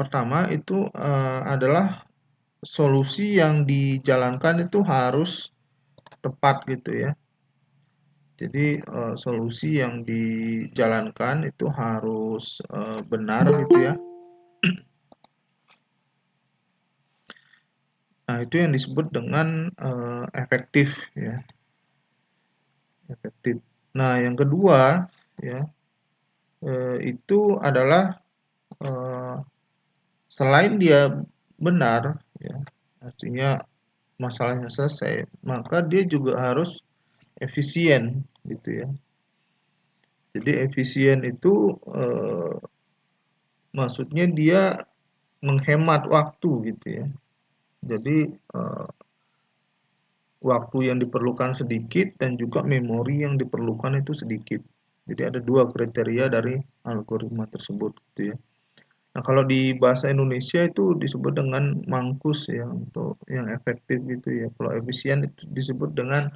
pertama itu adalah solusi yang dijalankan itu harus tepat gitu ya. Jadi solusi yang dijalankan itu harus benar gitu ya. Nah, itu yang disebut dengan efektif ya, efektif. Nah, yang kedua ya, itu adalah eh, selain dia benar ya, artinya masalahnya selesai, maka dia juga harus efisien gitu ya. Jadi efisien itu maksudnya dia menghemat waktu gitu ya. Jadi waktu yang diperlukan sedikit dan juga memori yang diperlukan itu sedikit. Jadi ada dua kriteria dari algoritma tersebut gitu ya. Nah, kalau di bahasa Indonesia itu disebut dengan mangkus ya untuk yang efektif gitu ya. Kalau efisien itu disebut dengan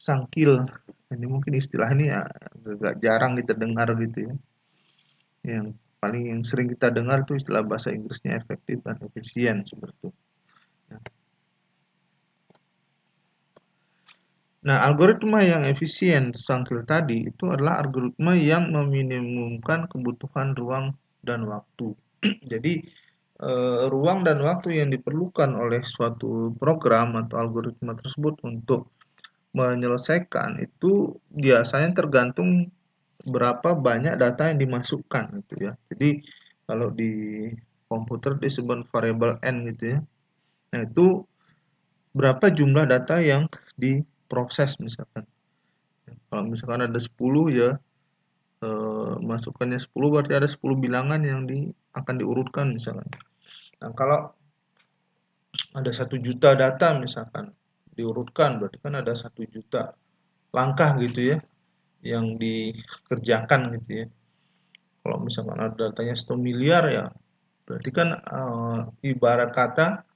sangkil. Ini mungkin istilah ini ya, agak jarang kita dengar gitu ya. Yang paling yang sering kita dengar itu istilah bahasa Inggrisnya efektif dan efisien seperti itu. Nah, algoritma yang efisien sangkil tadi itu adalah algoritma yang meminimumkan kebutuhan ruang dan waktu. Jadi, ruang dan waktu yang diperlukan oleh suatu program atau algoritma tersebut untuk menyelesaikan itu biasanya tergantung berapa banyak data yang dimasukkan gitu ya. Jadi, kalau di komputer disebut variable n gitu ya. Nah, itu berapa jumlah data yang diproses misalkan. Kalau misalkan ada 10 ya, masukannya 10 berarti ada 10 bilangan yang akan diurutkan misalkan. Nah, kalau ada 1 juta data misalkan diurutkan berarti kan ada 1 juta langkah gitu ya yang dikerjakan gitu ya. Kalau misalkan ada datanya 1 miliar ya berarti kan ibarat kata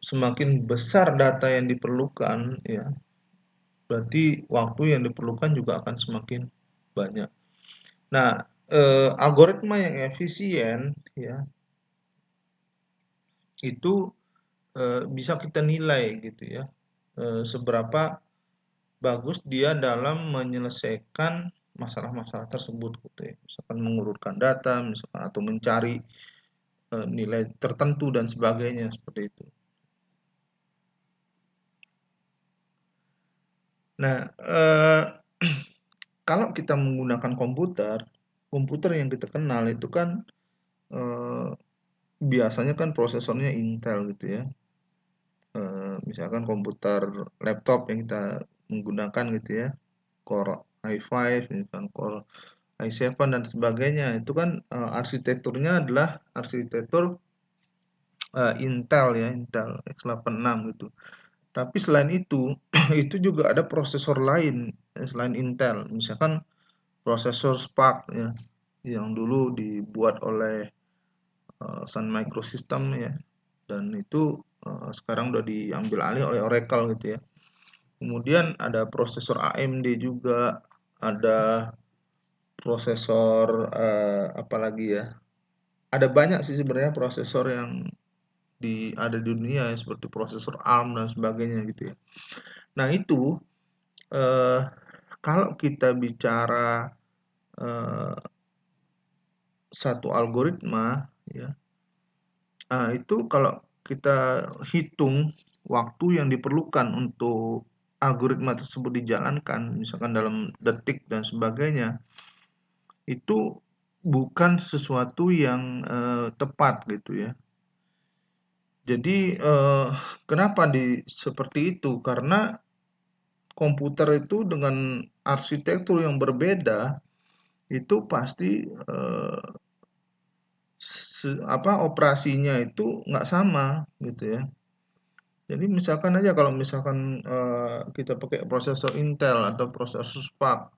semakin besar data yang diperlukan ya berarti waktu yang diperlukan juga akan semakin banyak. Nah, algoritma yang efisien ya itu bisa kita nilai gitu ya, seberapa bagus dia dalam menyelesaikan masalah-masalah tersebut gitu ya. Misalkan mengurutkan data, misalkan atau mencari nilai tertentu dan sebagainya seperti itu. Nah, kalau kita menggunakan komputer, komputer yang kita kenal itu kan eh, biasanya kan prosesornya Intel gitu ya. Misalkan komputer laptop yang kita menggunakan gitu ya, Core i5, misalkan Core i7 dan sebagainya, itu kan arsitekturnya adalah arsitektur Intel ya, Intel x86 gitu. Tapi selain itu, itu juga ada prosesor lain selain Intel, misalkan prosesor Spark ya, yang dulu dibuat oleh Sun Microsystem ya, dan itu sekarang udah diambil alih oleh Oracle gitu ya. Kemudian ada prosesor AMD juga, ada prosesor apalagi ya. Ada banyak sih sebenarnya prosesor yang ada di dunia ya, seperti prosesor ARM dan sebagainya gitu ya. Nah, itu eh, kalau kita bicara eh, satu algoritma ya. Nah, itu kalau kita hitung waktu yang diperlukan untuk algoritma tersebut dijalankan, misalkan dalam detik dan sebagainya, itu bukan sesuatu yang tepat gitu ya. Jadi kenapa seperti itu? Karena komputer itu dengan arsitektur yang berbeda itu pasti operasinya itu nggak sama gitu ya. Jadi misalkan aja kalau misalkan kita pakai prosesor Intel atau prosesor Spark,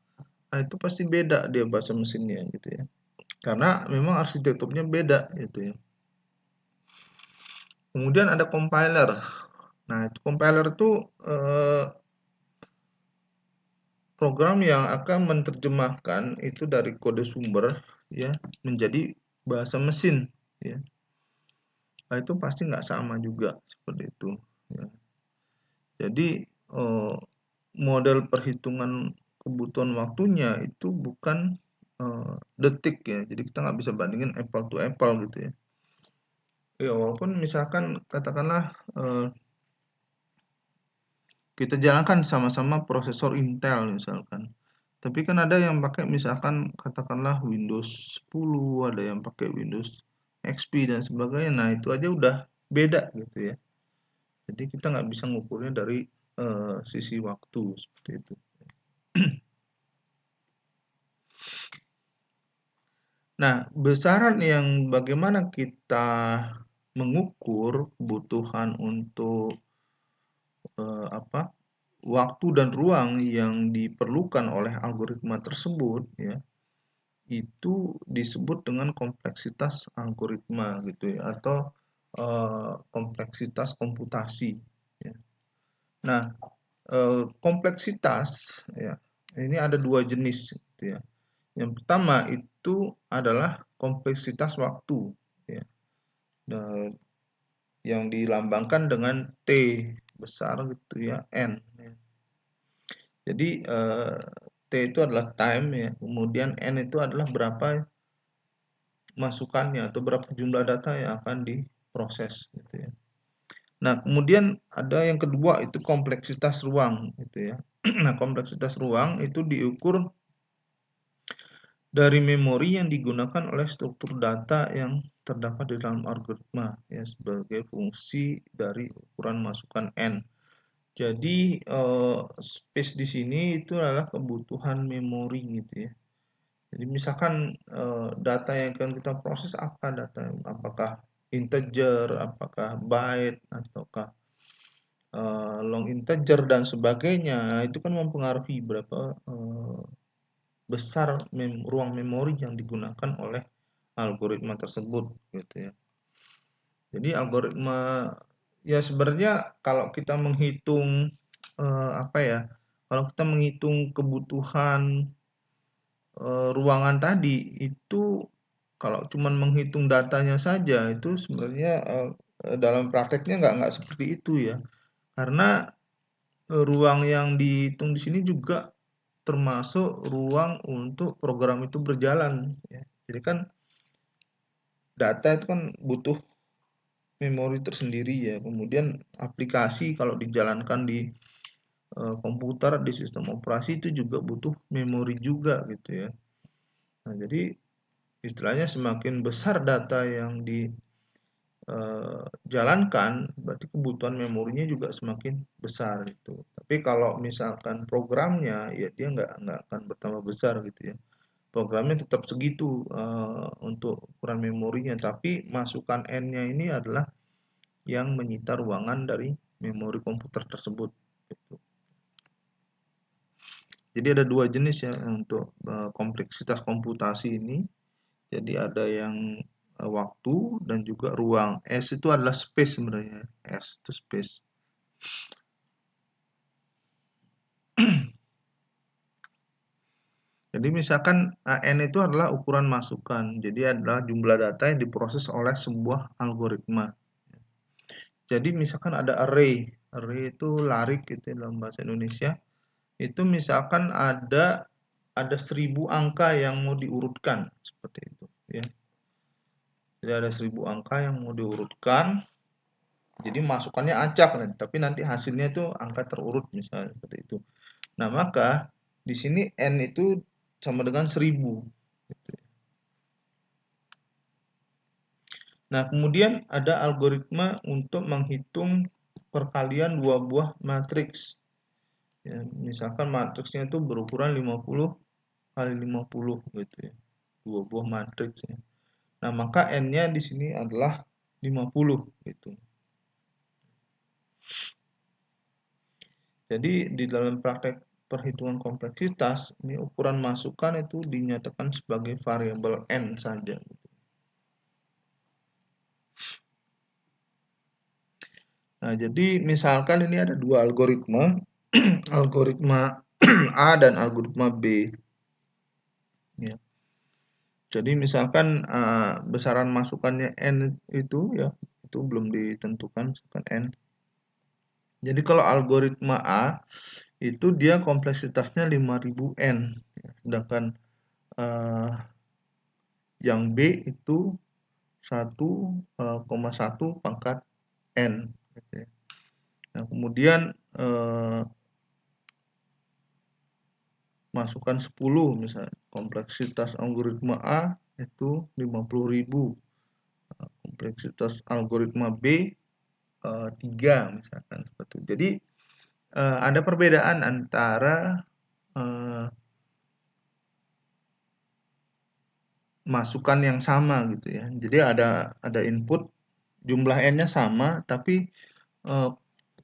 nah itu pasti beda dia bahasa mesinnya gitu ya. Karena memang arsitekturnya beda gitu ya. Kemudian ada compiler. Nah, itu compiler itu program yang akan menerjemahkan itu dari kode sumber ya menjadi bahasa mesin. ya. Nah, itu pasti nggak sama juga seperti itu, ya. Jadi model perhitungan kebutuhan waktunya itu bukan detik ya. Jadi kita nggak bisa bandingin apple to apple gitu ya. Ya walaupun misalkan katakanlah kita jalankan sama-sama prosesor Intel misalkan. Tapi kan ada yang pakai misalkan katakanlah Windows 10, ada yang pakai Windows XP dan sebagainya. Nah, itu aja udah beda gitu ya. Jadi kita nggak bisa ngukurnya dari sisi waktu seperti itu. Nah, besaran yang bagaimana kita mengukur kebutuhan untuk waktu dan ruang yang diperlukan oleh algoritma tersebut ya, itu disebut dengan kompleksitas algoritma gitu ya, atau kompleksitas komputasi ya. Nah, kompleksitas ya, ini ada dua jenis gitu ya. Yang pertama itu adalah kompleksitas waktu ya. Nah, yang dilambangkan dengan T besar gitu ya, N ya. Jadi T itu adalah time ya, kemudian N itu adalah berapa masukannya atau berapa jumlah data yang akan diproses gitu ya. Nah, kemudian ada yang kedua itu kompleksitas ruang gitu ya. Nah, kompleksitas ruang itu diukur dari memori yang digunakan oleh struktur data yang terdapat di dalam algoritma ya, sebagai fungsi dari ukuran masukan N. Jadi space di sini itu adalah kebutuhan memori gitu ya. Jadi misalkan data yang akan kita proses apa data, apakah integer, apakah byte, ataukah long integer dan sebagainya, itu kan mempengaruhi berapa besar ruang memori yang digunakan oleh algoritma tersebut gitu ya. Jadi algoritma ya sebenarnya kalau kita menghitung apa ya? Kalau kita menghitung kebutuhan ruangan tadi itu kalau cuman menghitung datanya saja itu sebenarnya dalam prakteknya nggak seperti itu ya. Karena ruang yang dihitung di sini juga termasuk ruang untuk program itu berjalan ya. Jadi kan data itu kan butuh memori tersendiri ya. Kemudian aplikasi kalau dijalankan di komputer di sistem operasi itu juga butuh memori juga gitu ya. Nah, jadi istilahnya semakin besar data yang dijalankan, berarti kebutuhan memorinya juga semakin besar itu. Tapi kalau misalkan programnya, ya dia nggak akan bertambah besar gitu ya. Programnya tetap segitu untuk ukuran memorinya, tapi masukan N-nya ini adalah yang menyita ruangan dari memori komputer tersebut. Gitu. Jadi ada dua jenis ya untuk kompleksitas komputasi ini. Jadi ada yang waktu dan juga ruang. S itu adalah space sebenarnya. S itu space. Jadi misalkan N itu adalah ukuran masukan. Jadi adalah jumlah data yang diproses oleh sebuah algoritma. Jadi misalkan ada array. Array itu larik gitu ya dalam bahasa Indonesia. Itu misalkan ada 1000 angka yang mau diurutkan seperti itu ya. Jadi ada 1000 angka yang mau diurutkan. Jadi masukannya acak tapi nanti hasilnya itu angka terurut misalnya seperti itu. Nah, maka di sini N itu sama dengan 1000 gitu. Nah, kemudian ada algoritma untuk menghitung perkalian dua buah matriks. Ya, misalkan matriksnya itu berukuran 50 kali 50 gitu ya. Dua buah matriks ya. Nah, maka N-nya di sini adalah 50 gitu. Jadi di dalam praktek perhitungan kompleksitas, ini ukuran masukan itu dinyatakan sebagai variabel N saja. Nah, jadi misalkan ini ada dua algoritma, algoritma A dan algoritma B. Ya. Jadi misalkan besaran masukannya N itu ya, itu belum ditentukan misalkan N. Jadi kalau algoritma A itu dia kompleksitasnya 5000 N, sedangkan yang B itu 1,1 pangkat N. Nah, kemudian masukkan 10 misalnya, kompleksitas algoritma A itu 50.000, kompleksitas algoritma B 3 misalkan seperti itu. Jadi ada perbedaan antara masukan yang sama gitu ya. Jadi ada input jumlah N-nya sama, tapi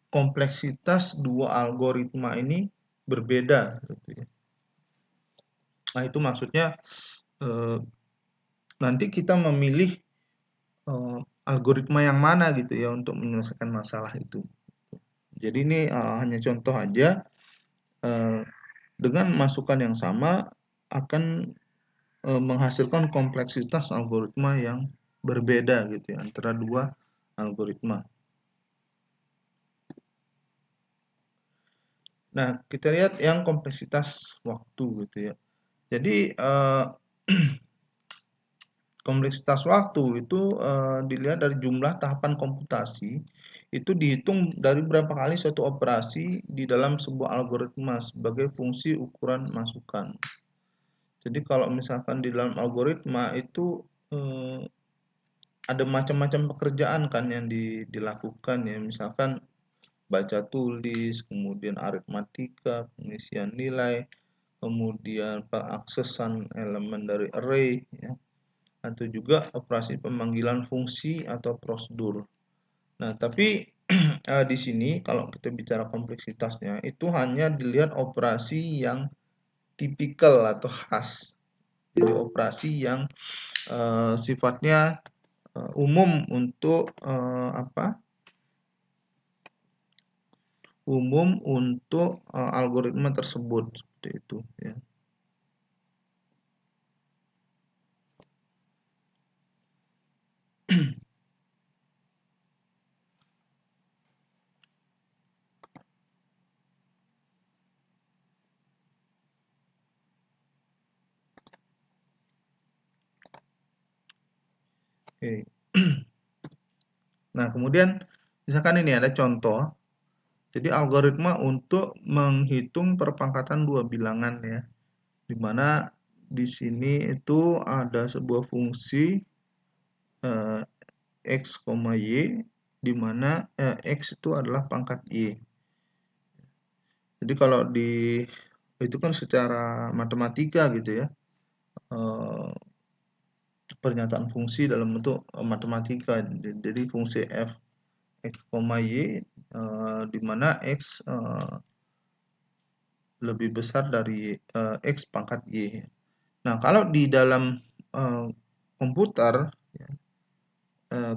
kompleksitas dua algoritma ini berbeda gitu ya. Nah, itu maksudnya nanti kita memilih algoritma yang mana gitu ya untuk menyelesaikan masalah itu. Jadi ini hanya contoh aja, dengan masukan yang sama akan menghasilkan kompleksitas algoritma yang berbeda gitu ya antara dua algoritma. Nah, kita lihat yang kompleksitas waktu gitu ya. Jadi kompleksitas waktu itu dilihat dari jumlah tahapan komputasi, itu dihitung dari berapa kali suatu operasi di dalam sebuah algoritma sebagai fungsi ukuran masukan. Jadi kalau misalkan di dalam algoritma itu ada macam-macam pekerjaan kan yang dilakukan ya, misalkan baca tulis, kemudian aritmatika, pengisian nilai, kemudian pengaksesan elemen dari array ya, atau juga operasi pemanggilan fungsi atau prosedur. Nah, tapi di sini kalau kita bicara kompleksitasnya itu hanya dilihat operasi yang tipikal atau khas. Jadi operasi yang sifatnya umum untuk algoritma tersebut seperti itu ya. Oke. Nah, kemudian misalkan ini ada contoh. Jadi algoritma untuk menghitung perpangkatan dua bilangan ya. Di mana di sini itu ada sebuah fungsi x, y di mana x itu adalah pangkat y. Jadi kalau itu kan secara matematika gitu ya. Pernyataan fungsi dalam bentuk matematika. Jadi fungsi f x, y di mana x lebih besar dari x pangkat y. Nah, kalau di dalam komputer ya,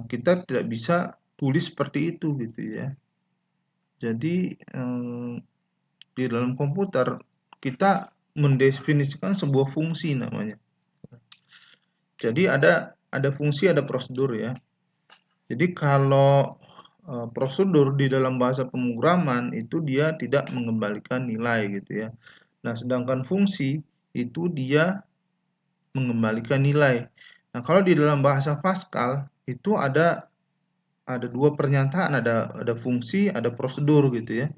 kita tidak bisa tulis seperti itu gitu ya. Jadi di dalam komputer kita mendefinisikan sebuah fungsi namanya. Jadi ada fungsi, ada prosedur ya. Jadi kalau prosedur di dalam bahasa pemrograman itu dia tidak mengembalikan nilai gitu ya. Nah, sedangkan fungsi itu dia mengembalikan nilai. Nah, kalau di dalam bahasa Pascal itu ada dua pernyataan, ada fungsi, ada prosedur gitu ya.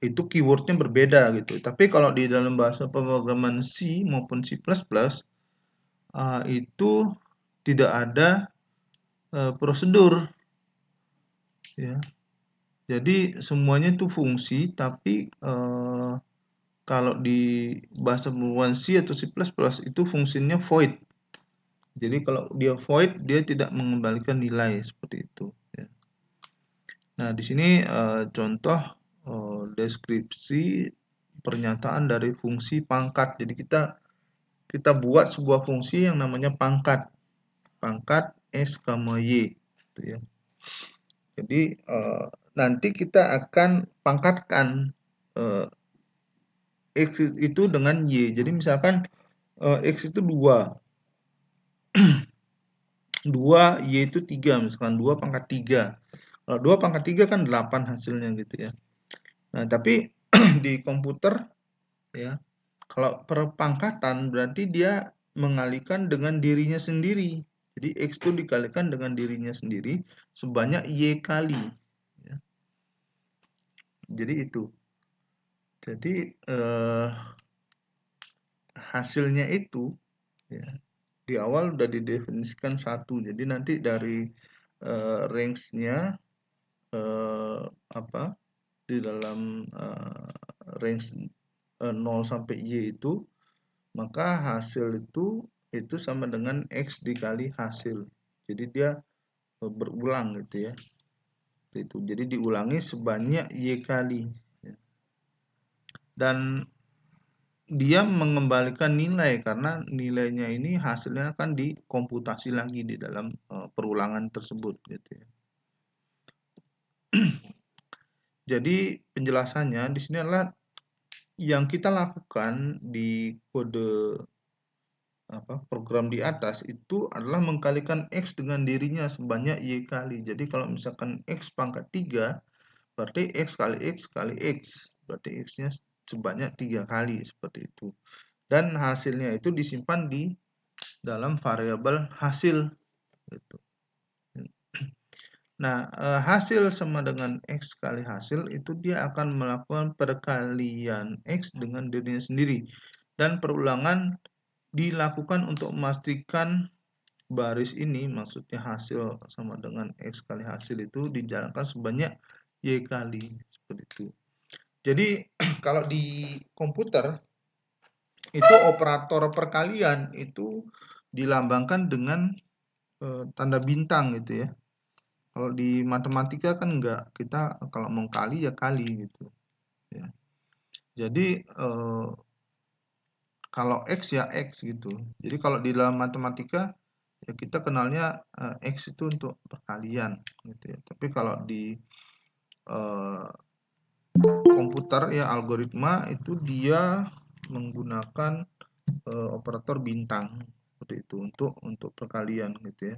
Itu keywordnya berbeda gitu. Tapi kalau di dalam bahasa pemrograman C maupun C++, itu tidak ada prosedur ya. Jadi semuanya itu fungsi, tapi kalau di bahasa pemrograman C atau C++ itu fungsinya void. Jadi kalau dia void, dia tidak mengembalikan nilai seperti itu ya. Nah, di sini contoh deskripsi pernyataan dari fungsi pangkat. Jadi kita buat sebuah fungsi yang namanya pangkat. Pangkat S, Y gitu ya. Jadi nanti kita akan pangkatkan X itu dengan Y. Jadi misalkan X itu 2. 2 Y itu 3, misalkan 2 pangkat 3. Kalau 2 pangkat 3 kan 8 hasilnya gitu ya. Nah, tapi di komputer ya, kalau perpangkatan berarti dia mengalihkan dengan dirinya sendiri. Jadi X itu dikalikan dengan dirinya sendiri sebanyak Y kali. Ya. Jadi itu. Jadi hasilnya itu ya, di awal udah didefinisikan 1. Jadi nanti dari range-nya apa di dalam range 0 sampai Y itu, maka hasil itu sama dengan X dikali hasil. Jadi dia berulang gitu ya. Itu. Jadi diulangi sebanyak Y kali. Dan dia mengembalikan nilai karena nilainya ini hasilnya akan dikomputasi lagi di dalam perulangan tersebut gitu ya. Jadi penjelasannya di sini adalah yang kita lakukan di kode program di atas itu adalah mengkalikan X dengan dirinya sebanyak Y kali. Jadi kalau misalkan X pangkat 3, berarti X kali X kali X. Berarti X-nya sebanyak 3 kali seperti itu. Dan hasilnya itu disimpan di dalam variabel hasil. Gitu. Nah, hasil sama dengan X kali hasil itu dia akan melakukan perkalian X dengan dirinya sendiri. Dan perulangan dilakukan untuk memastikan baris ini, maksudnya hasil sama dengan X kali hasil itu dijalankan sebanyak Y kali, seperti itu. Jadi kalau di komputer itu operator perkalian itu dilambangkan dengan tanda bintang gitu ya. Kalau di matematika kan enggak, kita kalau mau kali ya kali gitu ya. Jadi kalau X ya X gitu. Jadi kalau di dalam matematika ya kita kenalnya X itu untuk perkalian gitu ya. Tapi kalau di komputer ya algoritma itu dia menggunakan operator bintang seperti itu untuk perkalian gitu ya.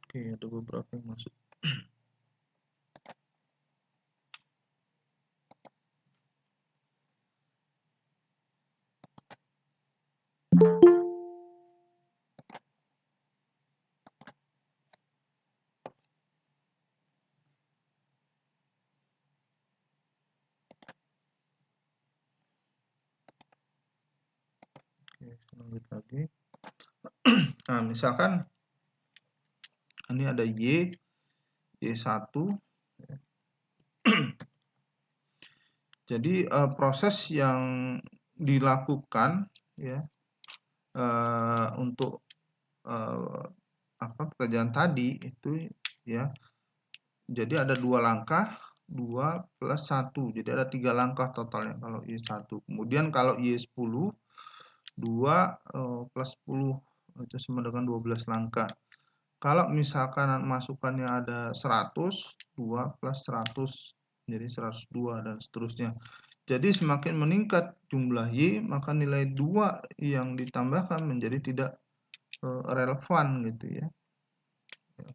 Oke, ada beberapa yang masuk. Oke, lanjut lagi. Nah, misalkan ini ada Y1. Jadi proses yang dilakukan ya untuk pekerjaan tadi itu ya. Jadi ada 2 langkah, 2 plus 1. Jadi ada 3 langkah totalnya kalau Y1. Kemudian kalau Y10, 2 plus 10 itu sama dengan 12 langkah. Kalau misalkan masukannya ada 100, 2 plus 100 jadi 102 dan seterusnya. Jadi semakin meningkat jumlah Y, maka nilai 2 yang ditambahkan menjadi tidak relevan gitu ya.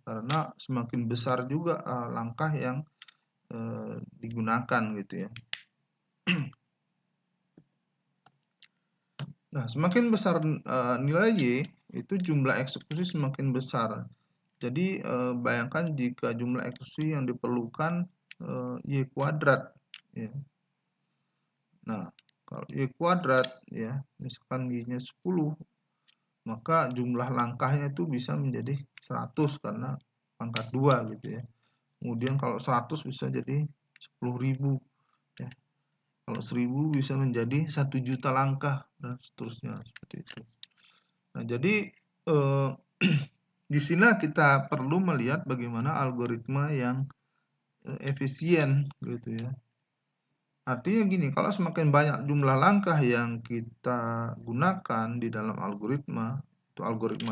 Karena semakin besar juga langkah yang digunakan gitu ya. Nah, semakin besar nilai Y, itu jumlah eksekusi semakin besar. Jadi bayangkan jika jumlah eksekusi yang diperlukan Y kuadrat ya. Nah, kalau Y kuadrat ya, misalkan Y-nya 10, maka jumlah langkahnya itu bisa menjadi 100 karena pangkat 2 gitu ya. Kemudian kalau 100 bisa jadi 10.000 ya. Kalau 1000 bisa menjadi 1 juta langkah dan seterusnya seperti itu. Nah, jadi di sini kita perlu melihat bagaimana algoritma yang efisien gitu ya. Artinya gini, kalau semakin banyak jumlah langkah yang kita gunakan di dalam algoritma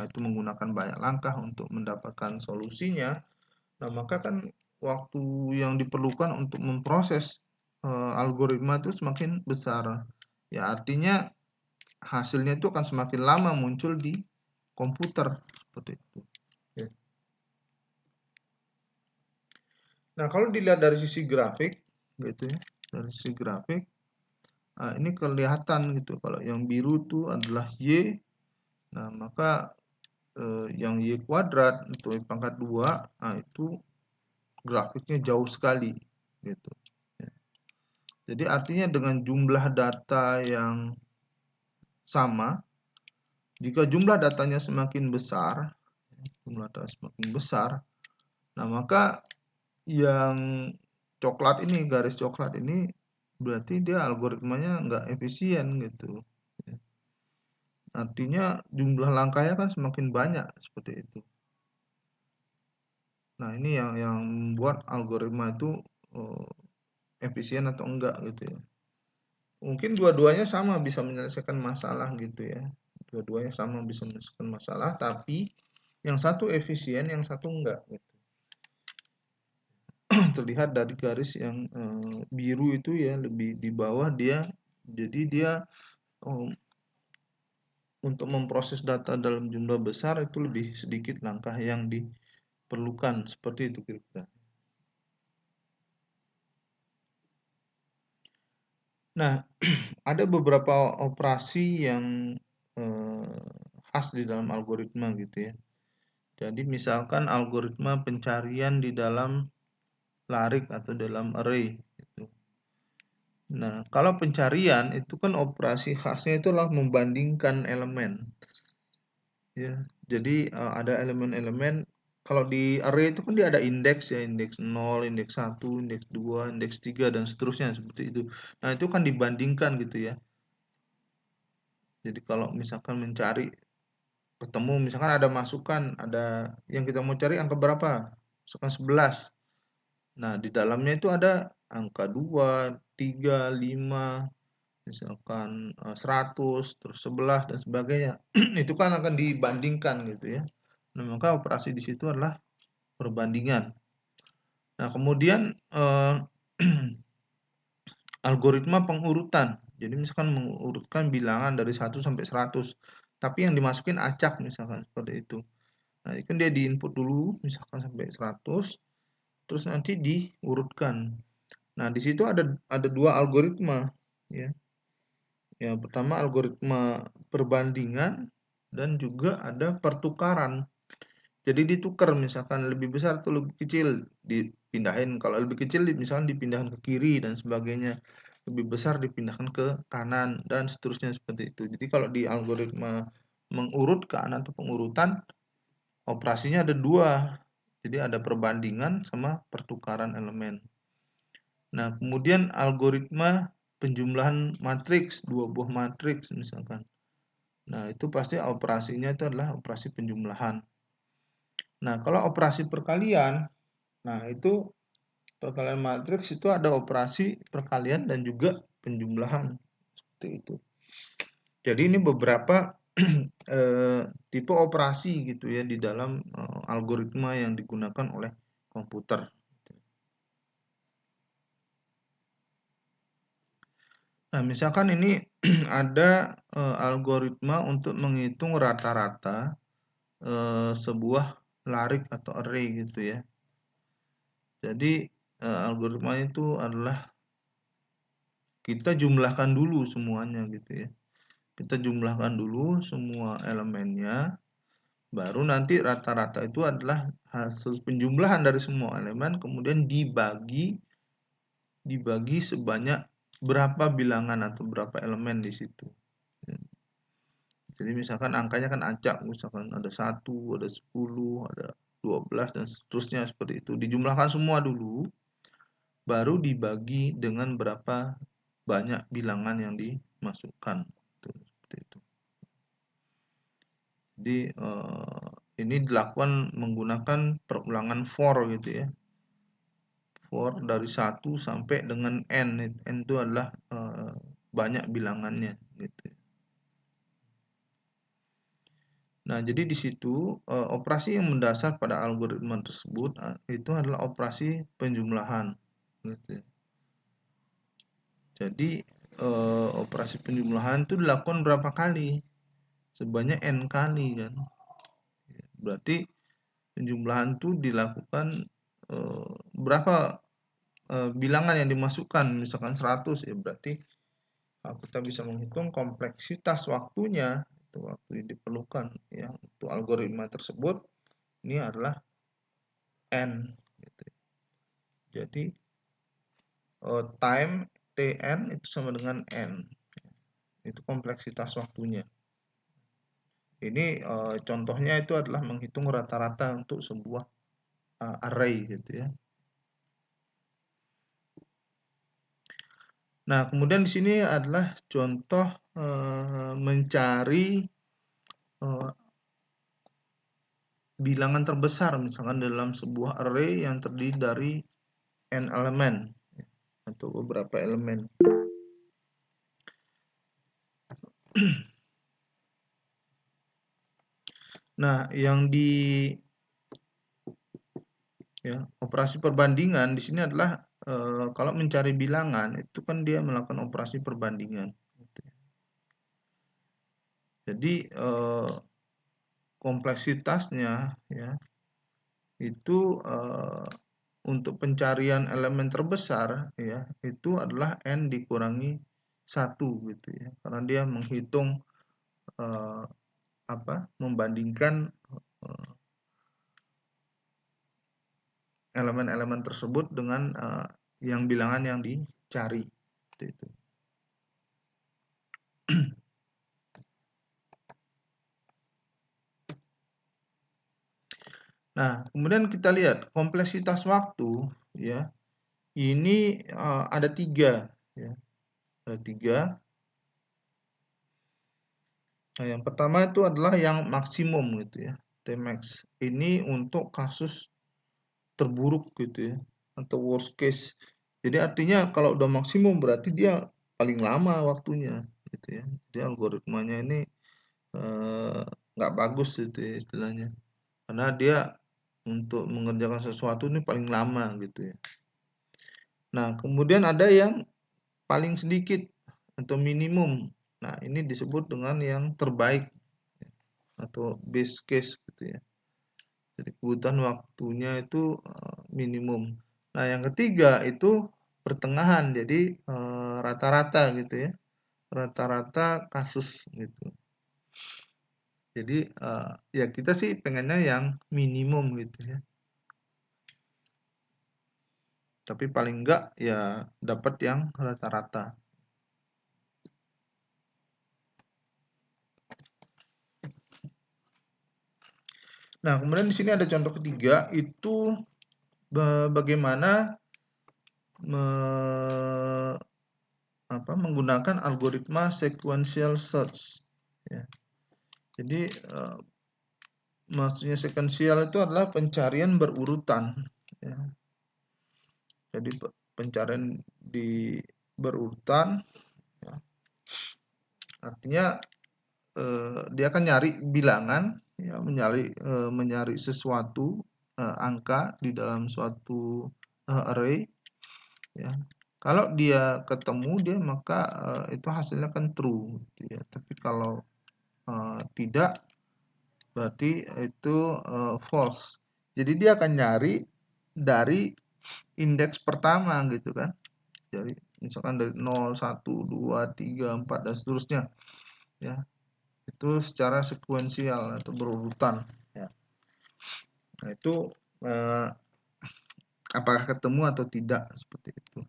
itu menggunakan banyak langkah untuk mendapatkan solusinya, nah maka kan waktu yang diperlukan untuk memproses algoritma itu semakin besar. Ya, artinya hasilnya itu akan semakin lama muncul di komputer seperti itu. Ya. Nah, kalau dilihat dari sisi grafik, gitu ya, dari sisi grafik, ini kelihatan gitu. Kalau yang biru itu adalah Y, nah maka yang Y kuadrat untuk Y pangkat 2, nah itu grafiknya jauh sekali, gitu. Ya. Jadi artinya dengan jumlah data yang sama, jika jumlah datanya semakin besar, jumlah data semakin besar, nah maka yang coklat ini, garis coklat ini berarti dia algoritmanya nggak efisien gitu. Artinya jumlah langkahnya kan semakin banyak seperti itu. Nah ini yang membuat algoritma itu efisien atau enggak gitu ya. Mungkin dua-duanya sama bisa menyelesaikan masalah gitu ya. Dua-duanya sama bisa menyelesaikan masalah, tapi yang satu efisien, yang satu enggak gitu. Terlihat dari garis yang biru itu ya, lebih di bawah dia, jadi dia untuk memproses data dalam jumlah besar itu lebih sedikit langkah yang diperlukan, seperti itu kira-kira. Nah, ada beberapa operasi yang khas di dalam algoritma gitu ya. Jadi misalkan algoritma pencarian di dalam larik atau dalam array gitu. Nah, kalau pencarian itu kan operasi khasnya itu adalah membandingkan elemen. Ya, jadi ada elemen-elemen, kalau di array itu kan dia ada indeks ya, indeks 0, indeks 1, indeks 2, indeks 3 dan seterusnya seperti itu. Nah, itu kan dibandingkan gitu ya. Jadi kalau misalkan mencari ketemu misalkan ada masukan, ada yang kita mau cari angka berapa? Misalkan 11. Nah, di dalamnya itu ada angka 2, 3, 5, misalkan 100, terus 11 dan sebagainya. Itu kan akan dibandingkan gitu ya. Nah, maka operasi di situ adalah perbandingan. Nah, kemudian algoritma pengurutan. Jadi misalkan mengurutkan bilangan dari 1 sampai 100, tapi yang dimasukin acak misalkan seperti itu. Nah, kan dia diinput dulu misalkan sampai 100, terus nanti diurutkan. Nah, di situ ada dua algoritma ya. Yang pertama algoritma perbandingan dan juga ada pertukaran. Jadi ditukar misalkan lebih besar atau lebih kecil dipindahin. Kalau lebih kecil misalkan dipindahkan ke kiri dan sebagainya. Lebih besar dipindahkan ke kanan dan seterusnya seperti itu. Jadi kalau di algoritma mengurutkan atau pengurutan, operasinya ada dua. Jadi ada perbandingan sama pertukaran elemen. Nah, kemudian algoritma penjumlahan matriks, dua buah matriks misalkan. Nah, itu pasti operasinya itu adalah operasi penjumlahan. Nah, kalau operasi perkalian, nah itu perkalian matriks itu ada operasi perkalian dan juga penjumlahan. Seperti itu. Jadi ini beberapa tipe operasi gitu ya di dalam algoritma yang digunakan oleh komputer. Nah, misalkan ini ada algoritma untuk menghitung rata-rata sebuah larik atau array gitu ya. Jadi algoritma itu adalah kita jumlahkan dulu semuanya gitu ya. Kita jumlahkan dulu semua elemennya, baru nanti rata-rata itu adalah hasil penjumlahan dari semua elemen, kemudian dibagi sebanyak berapa bilangan atau berapa elemen di situ. Jadi misalkan angkanya kan acak, misalkan ada 1, ada 10, ada 12 dan seterusnya seperti itu. Dijumlahkan semua dulu, baru dibagi dengan berapa banyak bilangan yang dimasukkan. Seperti itu. Jadi ini dilakukan menggunakan perulangan for gitu ya. For dari 1 sampai dengan n. N itu adalah banyak bilangannya gitu. Nah, jadi di situ operasi yang mendasar pada algoritma tersebut itu adalah operasi penjumlahan. Gitu. Jadi operasi penjumlahan itu dilakukan berapa kali? Sebanyak n kali kan. Berarti penjumlahan itu dilakukan berapa bilangan yang dimasukkan, misalkan 100 ya berarti kita bisa menghitung kompleksitas waktunya, itu waktu yang diperlukan ya untuk algoritma tersebut ini adalah n gitu. Jadi time tn itu sama dengan n, itu kompleksitas waktunya. Ini contohnya itu adalah menghitung rata-rata untuk sebuah array gitu ya. Nah, kemudian di sini adalah contoh mencari bilangan terbesar misalkan dalam sebuah array yang terdiri dari n elemen atau beberapa elemen. Nah, yang di ya, operasi perbandingan di sini adalah kalau mencari bilangan itu kan dia melakukan operasi perbandingan. Jadi kompleksitasnya ya itu untuk pencarian elemen terbesar ya itu adalah n dikurangi 1 gitu ya. Karena dia menghitung membandingkan elemen-elemen tersebut dengan yang bilangan yang dicari. Itu. Nah, kemudian kita lihat kompleksitas waktu, ya. Ini ada 3, ya. Ada 3. Nah, yang pertama itu adalah yang maksimum gitu ya, Tmax. Ini untuk kasus terburuk gitu ya, atau worst case. Jadi artinya kalau udah maksimum berarti dia paling lama waktunya gitu ya. Jadi algoritmanya ini nggak bagus gitu ya istilahnya. Karena dia untuk mengerjakan sesuatu ini paling lama gitu ya. Nah, kemudian ada yang paling sedikit atau minimum. Nah, ini disebut dengan yang terbaik atau best case gitu ya. Jadi kebutuhan waktunya itu minimum. Nah, yang ketiga itu pertengahan. Jadi rata-rata gitu ya. Rata-rata kasus gitu. Jadi ya kita sih pengennya yang minimum gitu ya. Tapi paling enggak ya dapat yang rata-rata. Nah, kemudian di sini ada contoh ketiga itu bagaimana menggunakan algoritma sequential search. Ya. Jadi maksudnya sequential itu adalah pencarian berurutan. Ya. Jadi pencarian di berurutan, ya. Artinya dia akan nyari bilangan, ya, mencari sesuatu angka di dalam suatu array, ya. Kalau dia ketemu dia maka itu hasilnya kan true, gitu ya. Tapi kalau tidak berarti itu false. Jadi dia akan nyari dari indeks pertama gitu kan. Jadi misalkan dari 0, 1, 2, 3, 4 dan seterusnya. Ya. Itu secara sekuensial atau berurutan ya. Nah, itu apakah ketemu atau tidak seperti itu.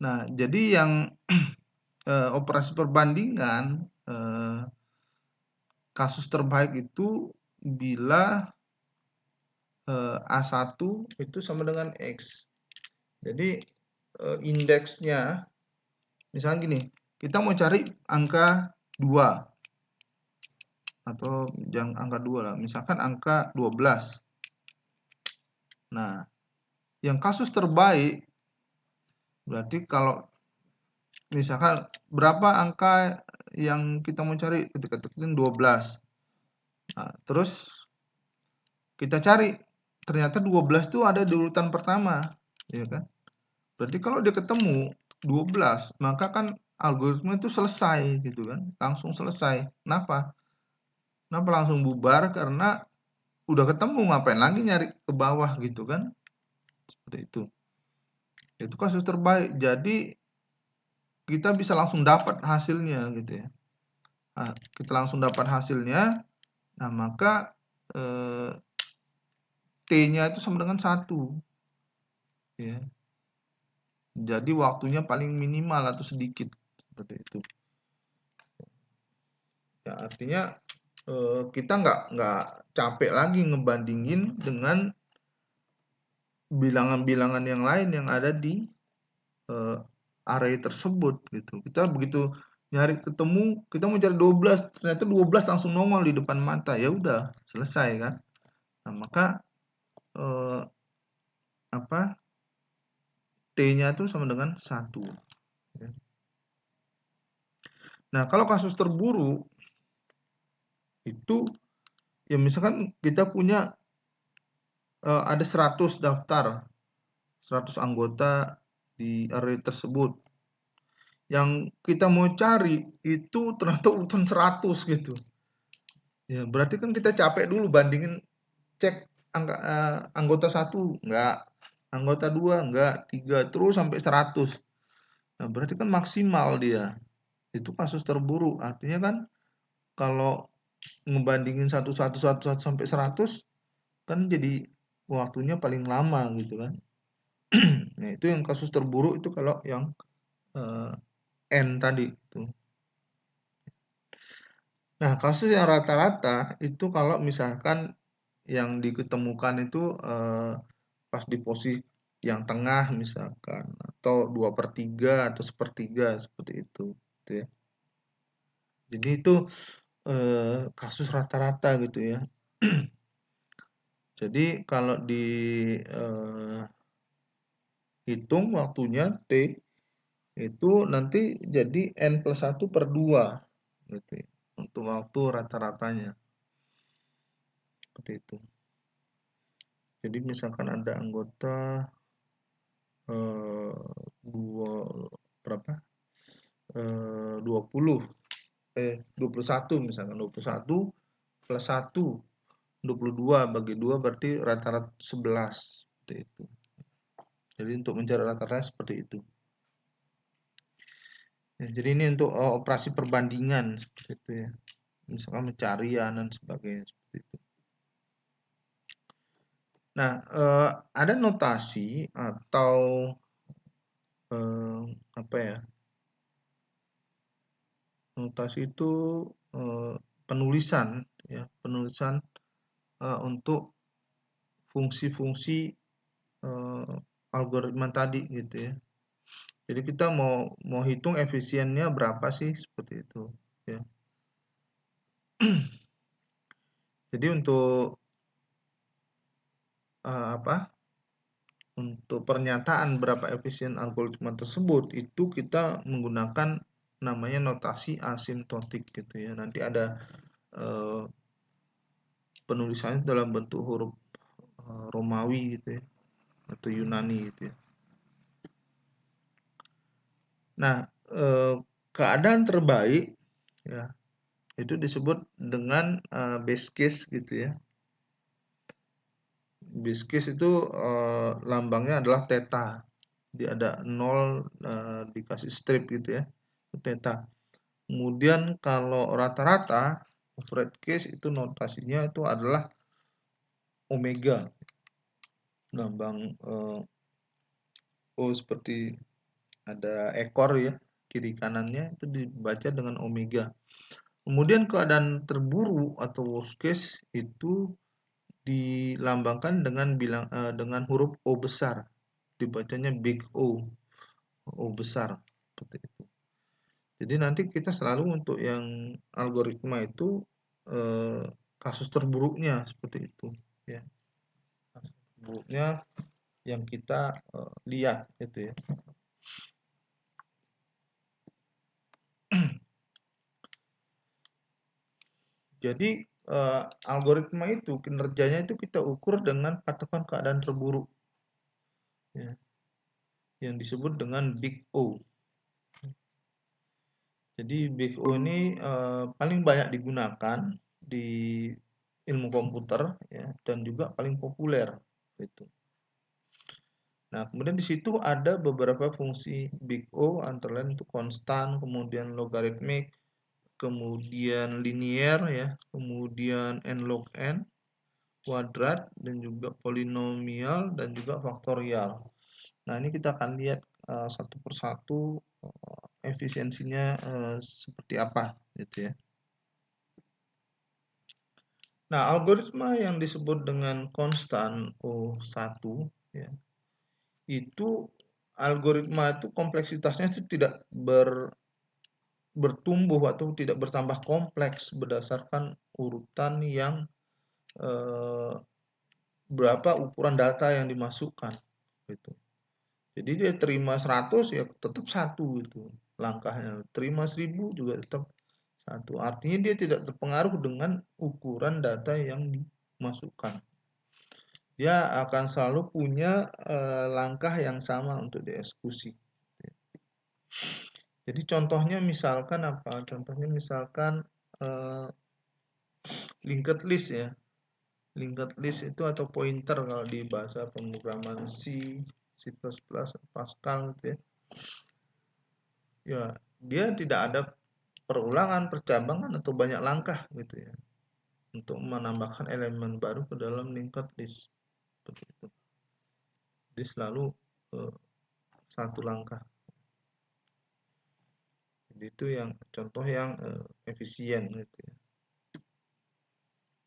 Nah, jadi yang operasi perbandingan kasus terbaik itu bila A1 itu sama dengan X. Jadi indeksnya misalnya gini, kita mau cari angka 2 atau yang angka 2 lah, misalkan angka 12. Nah, yang kasus terbaik berarti kalau misalkan berapa angka yang kita mau cari, ketika ketik 12. Nah, terus kita cari, ternyata 12 itu ada di urutan pertama, ya kan? Berarti kalau dia ketemu 12, maka kan algoritma itu selesai gitu kan, langsung selesai. Kenapa? Kenapa langsung bubar? Karena udah ketemu, ngapain lagi nyari ke bawah gitu kan? Seperti itu. Itu kasus terbaik. Jadi kita bisa langsung dapat hasilnya gitu ya. Nah, kita langsung dapat hasilnya. Nah, maka T-nya itu sama dengan 1. Ya. Jadi waktunya paling minimal atau sedikit. Seperti itu. Ya, artinya kita nggak capek lagi ngebandingin dengan bilangan-bilangan yang lain yang ada di array tersebut gitu. Kita begitu nyari ketemu, kita mau cari 12, ternyata 12 langsung nongol di depan mata. Ya udah, selesai kan. Nah, maka apa? T-nya itu sama dengan 1. Nah, kalau kasus terburuk itu ya misalkan kita punya ada 100 daftar, 100 anggota di array tersebut. Yang kita mau cari itu ternyata urutan 100 gitu. Ya, berarti kan kita capek dulu bandingin, cek anggota 1 enggak, anggota 2 enggak, 3 terus sampai 100. Nah, berarti kan maksimal dia. Itu kasus terburuk. Artinya kan kalau ngebandingin satu sampai 100 kan jadi waktunya paling lama gitu kan. Nah, itu yang kasus terburuk itu kalau yang N tadi tuh. Nah, kasus yang rata-rata itu kalau misalkan yang diketemukan itu pas di posisi yang tengah misalkan, atau 2/3 atau 1/3 seperti itu gitu ya. Jadi itu kasus rata-rata gitu ya. Jadi kalau dihitung waktunya T itu nanti jadi N+1/2 gitu ya, untuk waktu rata-ratanya. Seperti itu. Jadi misalkan ada anggota dua berapa? 21 misalkan, 21 plus 1 22 bagi 2 berarti rata-rata 11 seperti itu. Jadi untuk mencari rata-rata seperti itu. Ya, jadi ini untuk operasi perbandingan seperti itu ya. Misalkan pencarian dan sebagainya seperti itu. Nah, ada notasi atau apa ya? Notasi itu penulisan ya, penulisan untuk fungsi-fungsi algoritma tadi gitu ya. Jadi kita mau hitung efisiennya berapa sih seperti itu ya. Jadi untuk apa? Untuk pernyataan berapa efisien algoritma tersebut itu kita menggunakan namanya notasi asimptotik gitu ya. Nanti ada penulisannya dalam bentuk huruf Romawi gitu ya, atau Yunani gitu ya. Nah, keadaan terbaik ya itu disebut dengan base case gitu ya. Base case itu lambangnya adalah theta. Jadi ada 0 dikasih strip gitu ya, theta. Kemudian kalau rata-rata, average case itu notasinya itu adalah omega. Lambang O seperti ada ekor ya, kiri kanannya itu dibaca dengan omega. Kemudian keadaan terburuk atau worst case itu dilambangkan dengan huruf O besar. Dibacanya big O, O besar seperti itu. Jadi nanti kita selalu untuk yang algoritma itu kasus terburuknya seperti itu ya. Kasus terburuknya yang kita lihat gitu ya. Jadi algoritma itu kinerjanya itu kita ukur dengan patokan keadaan terburuk, ya, yang disebut dengan Big O. Jadi Big O ini paling banyak digunakan di ilmu komputer, ya, dan juga paling populer itu. Nah, kemudian di situ ada beberapa fungsi Big O, antara lain itu konstan, kemudian logaritmik, kemudian linear, ya, kemudian n log n, kuadrat, dan juga polinomial, dan juga faktorial. Nah, ini kita akan lihat satu persatu efisiensinya seperti apa, gitu ya. Nah, algoritma yang disebut dengan konstan O1, ya, itu algoritma itu kompleksitasnya itu tidak bertumbuh atau tidak bertambah kompleks berdasarkan urutan yang berapa ukuran data yang dimasukkan, gitu. Jadi dia terima 100 ya tetap 1 gitu langkahnya. Terima 1000 juga tetap 1. Artinya dia tidak terpengaruh dengan ukuran data yang dimasukkan. Dia akan selalu punya langkah yang sama untuk dieksekusi. Jadi contohnya misalkan apa? Contohnya misalkan linked list, ya. Linked list itu atau pointer kalau di bahasa pemrograman C, C++, Pascal gitu ya. Ya, dia tidak ada perulangan, percabangan atau banyak langkah gitu ya untuk menambahkan elemen baru ke dalam linked list. Begitu. Jadi selalu satu langkah. Jadi itu yang contoh yang efisien gitu ya.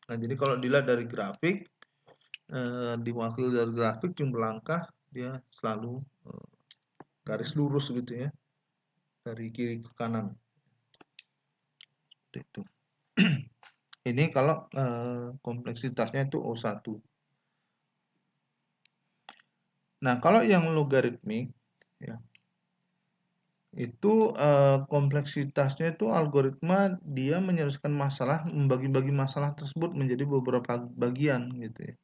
Nah, jadi kalau dilihat dari grafik, diwakili dari grafik jumlah langkah dia selalu garis lurus gitu ya, dari kiri ke kanan. Itu. Ini kalau kompleksitasnya itu O1. Nah, kalau yang logaritmik, ya, itu kompleksitasnya itu algoritma dia menyelesaikan masalah, membagi-bagi masalah tersebut menjadi beberapa bagian gitu ya.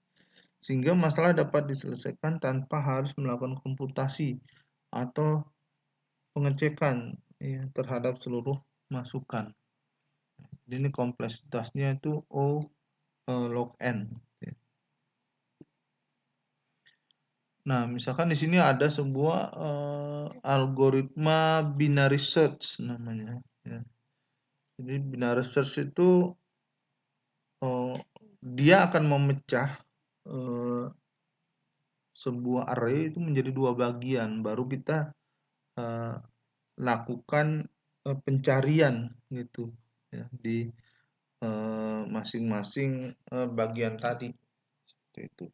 Sehingga masalah dapat diselesaikan tanpa harus melakukan komputasi atau pengecekan, ya, terhadap seluruh masukan. Jadi ini kompleksitasnya itu O log n. Ya. Nah, misalkan di sini ada sebuah algoritma binary search namanya. Ya. Jadi binary search itu dia akan memecah sebuah array itu menjadi dua bagian, baru kita lakukan pencarian gitu ya di masing-masing bagian tadi. Seperti itu.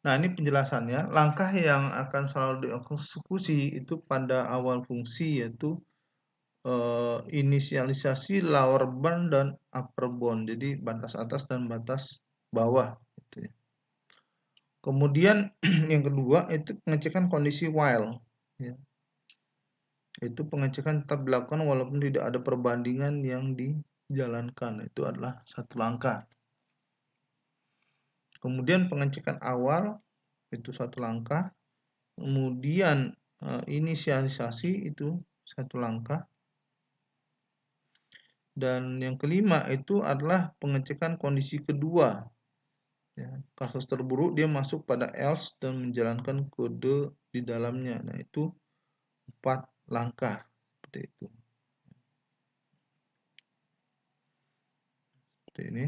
Nah, ini penjelasannya. Langkah yang akan selalu dieksekusi itu pada awal fungsi yaitu inisialisasi lower bound dan upper bound. Jadi batas atas dan batas bawah. Gitu ya. Kemudian yang kedua itu pengecekan kondisi while. Ya. Itu pengecekan tetap dilakukan walaupun tidak ada perbandingan yang dijalankan. Itu adalah satu langkah. Kemudian pengecekan awal itu satu langkah. Kemudian inisialisasi itu satu langkah. Dan yang kelima itu adalah pengecekan kondisi kedua. Ya, kasus terburuk dia masuk pada else dan menjalankan kode di dalamnya. Nah, itu 4 langkah. Seperti itu. Seperti ini.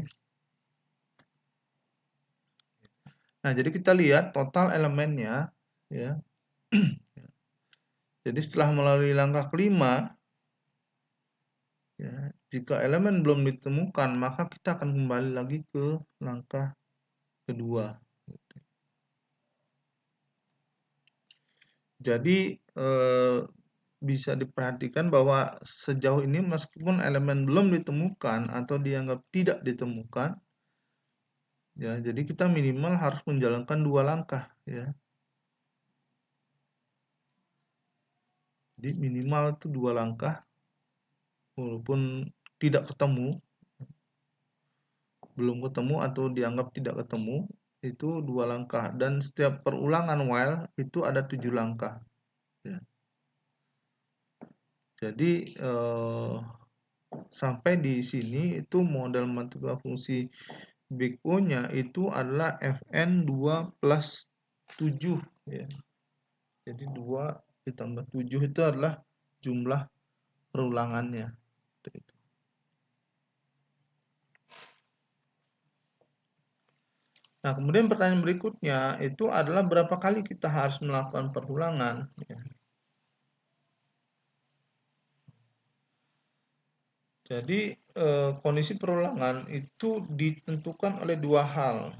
Nah, jadi kita lihat total elemennya, ya. Jadi setelah melalui langkah kelima, ya, jika elemen belum ditemukan, maka kita akan kembali lagi ke langkah kedua. Jadi bisa diperhatikan bahwa sejauh ini meskipun elemen belum ditemukan atau dianggap tidak ditemukan, ya, jadi kita minimal harus menjalankan 2 langkah, ya. Jadi minimal itu 2 langkah walaupun tidak ketemu, belum ketemu atau dianggap tidak ketemu, itu 2 langkah, dan setiap perulangan while itu ada 7 langkah ya. Jadi sampai di sini itu model matematika fungsi Big O-nya itu adalah Fn 2 plus 7 ya. Jadi 2 ditambah 7 itu adalah jumlah perulangannya. Nah, kemudian pertanyaan berikutnya itu adalah berapa kali kita harus melakukan perulangan ya. Jadi kondisi perulangan itu ditentukan oleh 2 hal,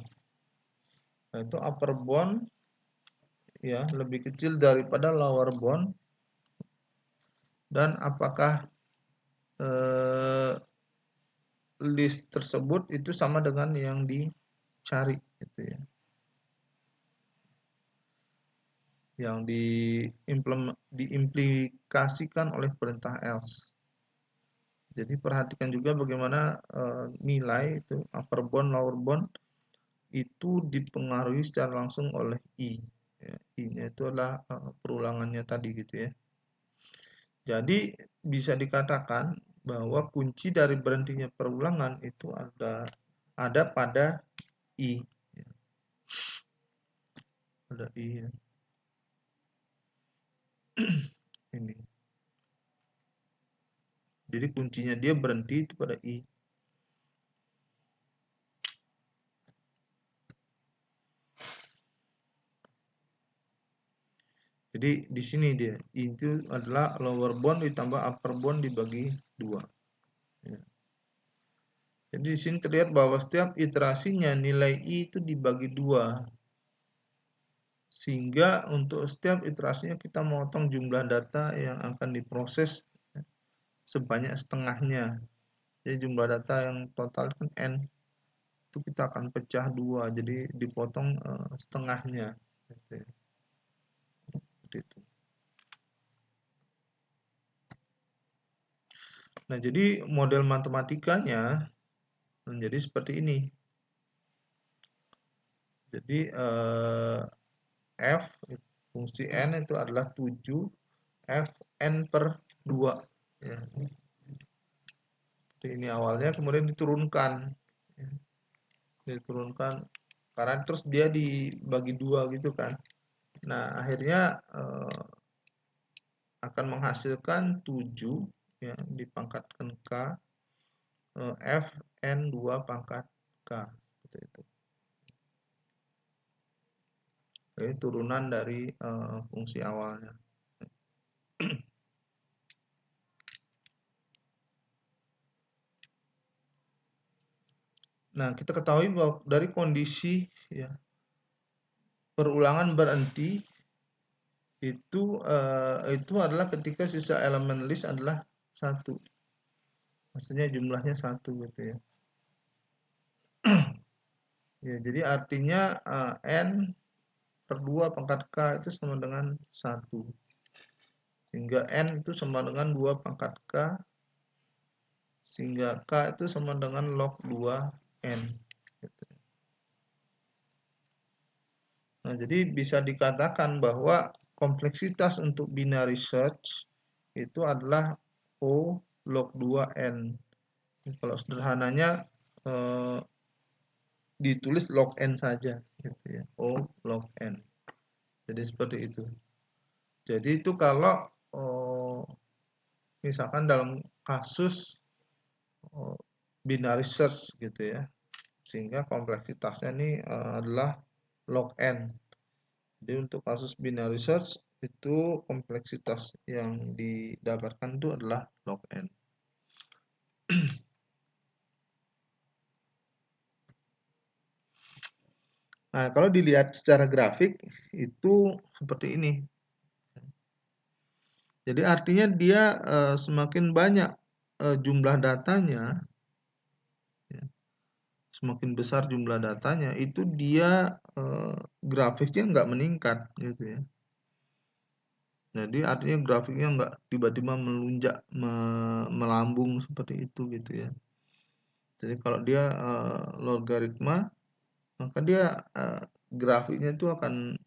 yaitu upper bound ya lebih kecil daripada lower bound, dan apakah list tersebut itu sama dengan yang dicari gitu ya, yang diimplikasikan oleh perintah else. Jadi perhatikan juga bagaimana nilai itu upper bound lower bound itu dipengaruhi secara langsung oleh I ya. I-nya itu adalah perulangannya tadi gitu ya. Jadi bisa dikatakan bahwa kunci dari berhentinya perulangan itu ada pada I ya. Ada I ya. Ini. Jadi kuncinya dia berhenti itu pada I. Jadi di sini dia I itu adalah lower bound ditambah upper bound dibagi 2. Ya. Jadi di sini terlihat bahwa setiap iterasinya nilai I itu dibagi 2. Sehingga untuk setiap iterasinya kita memotong jumlah data yang akan diproses sebanyak setengahnya. Jadi jumlah data yang total kan N, itu kita akan pecah 2, jadi dipotong setengahnya. Seperti itu. Nah, jadi model matematikanya menjadi seperti ini. Jadi F fungsi N itu adalah 7 Fn per 2 ya. Jadi ini awalnya, kemudian diturunkan ya. Diturunkan karena terus dia dibagi 2 gitu kan. Nah, akhirnya akan menghasilkan 7 ya dipangkatkan K Fn 2 pangkat K seperti itu. Jadi turunan dari fungsi awalnya. Nah, kita ketahui bahwa dari kondisi ya perulangan berhenti itu adalah ketika sisa elemen list adalah 1. Maksudnya jumlahnya 1 gitu ya. Ya, jadi artinya N per 2 pangkat K itu sama dengan 1. Sehingga N itu sama dengan 2 pangkat K, sehingga K itu sama dengan log 2N. Gitu. Nah, jadi bisa dikatakan bahwa kompleksitas untuk binary search itu adalah O log 2N. Kalau sederhananya ditulis log N saja gitu ya. O log N. Jadi seperti itu. Jadi itu kalau misalkan dalam kasus binary search gitu ya. Sehingga kompleksitasnya ini adalah log N. Jadi untuk kasus binary search itu kompleksitas yang didapatkan itu adalah log N. Nah, kalau dilihat secara grafik itu seperti ini. Jadi artinya dia semakin banyak jumlah datanya, ya, semakin besar jumlah datanya, itu dia grafiknya nggak meningkat gitu ya. Jadi artinya grafiknya nggak tiba-tiba melunjak, melambung seperti itu gitu ya. Jadi kalau dia logaritma, maka dia grafiknya itu akan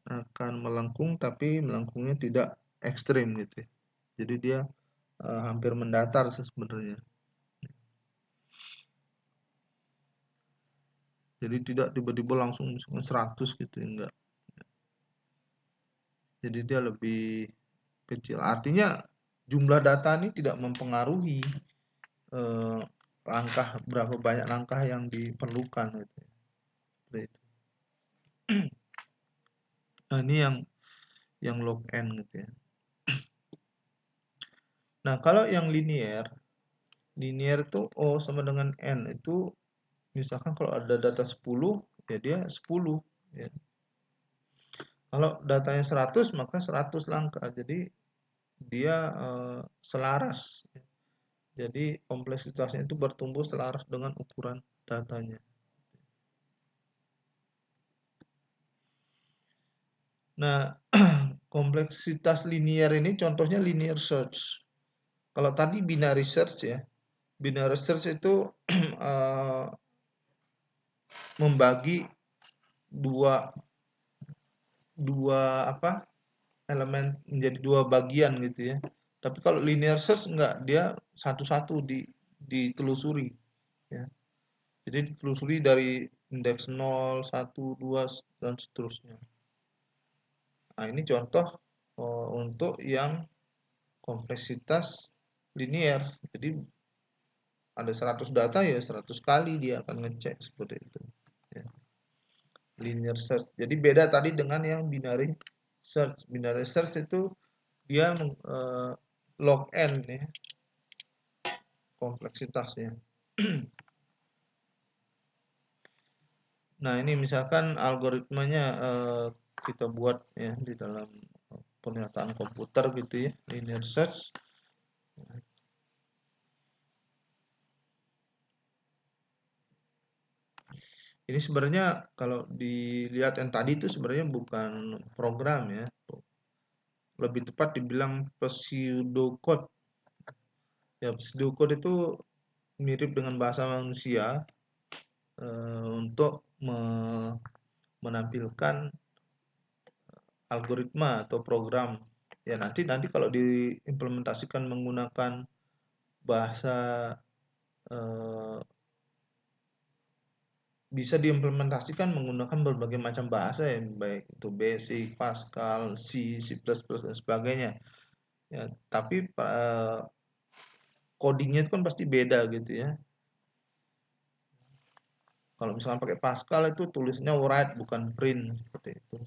melengkung, tapi melengkungnya tidak ekstrim gitu ya. Jadi dia hampir mendatar sebenarnya. Jadi tidak tiba-tiba langsung misalkan 100 gitu ya, enggak. Jadi dia lebih kecil. Artinya jumlah data ini tidak mempengaruhi eh, langkah, berapa banyak langkah yang diperlukan gitu ya. Seperti itu. Nah, ini yang log n gitu ya. Nah, kalau yang linear, linear itu O sama dengan N itu, misalkan kalau ada data 10, ya dia 10 ya. Kalau datanya 100, maka 100 langkah. Jadi dia selaras. Jadi kompleksitasnya itu bertumbuh selaras dengan ukuran datanya. Nah, kompleksitas linear ini contohnya linear search. Kalau tadi binary search ya, binary search itu membagi dua dua apa elemen menjadi dua bagian gitu ya. Tapi kalau linear search enggak, dia satu-satu ditelusuri ya. Jadi ditelusuri dari indeks 0, 1, 2 dan seterusnya. Nah, ini contoh untuk yang kompleksitas linear. Jadi ada 100 data ya 100 kali dia akan ngecek seperti itu. Ya. Linear search. Jadi beda tadi dengan yang binary search. Binary search itu dia log n ya kompleksitasnya. Nah, ini misalkan algoritmanya kita buat ya di dalam pernyataan komputer gitu ya, linear search. Ini sebenarnya kalau dilihat yang tadi itu sebenarnya bukan program ya. Lebih tepat dibilang pseudocode. Ya, pseudocode itu mirip dengan bahasa manusia untuk menampilkan algoritma atau program. Ya, nanti kalau diimplementasikan menggunakan bahasa eh, bisa diimplementasikan menggunakan berbagai macam bahasa ya, baik itu Basic, Pascal, C, C++ dan sebagainya. Ya, tapi codingnya itu kan pasti beda gitu ya. Kalau misalkan pakai Pascal itu tulisnya write bukan print seperti itu.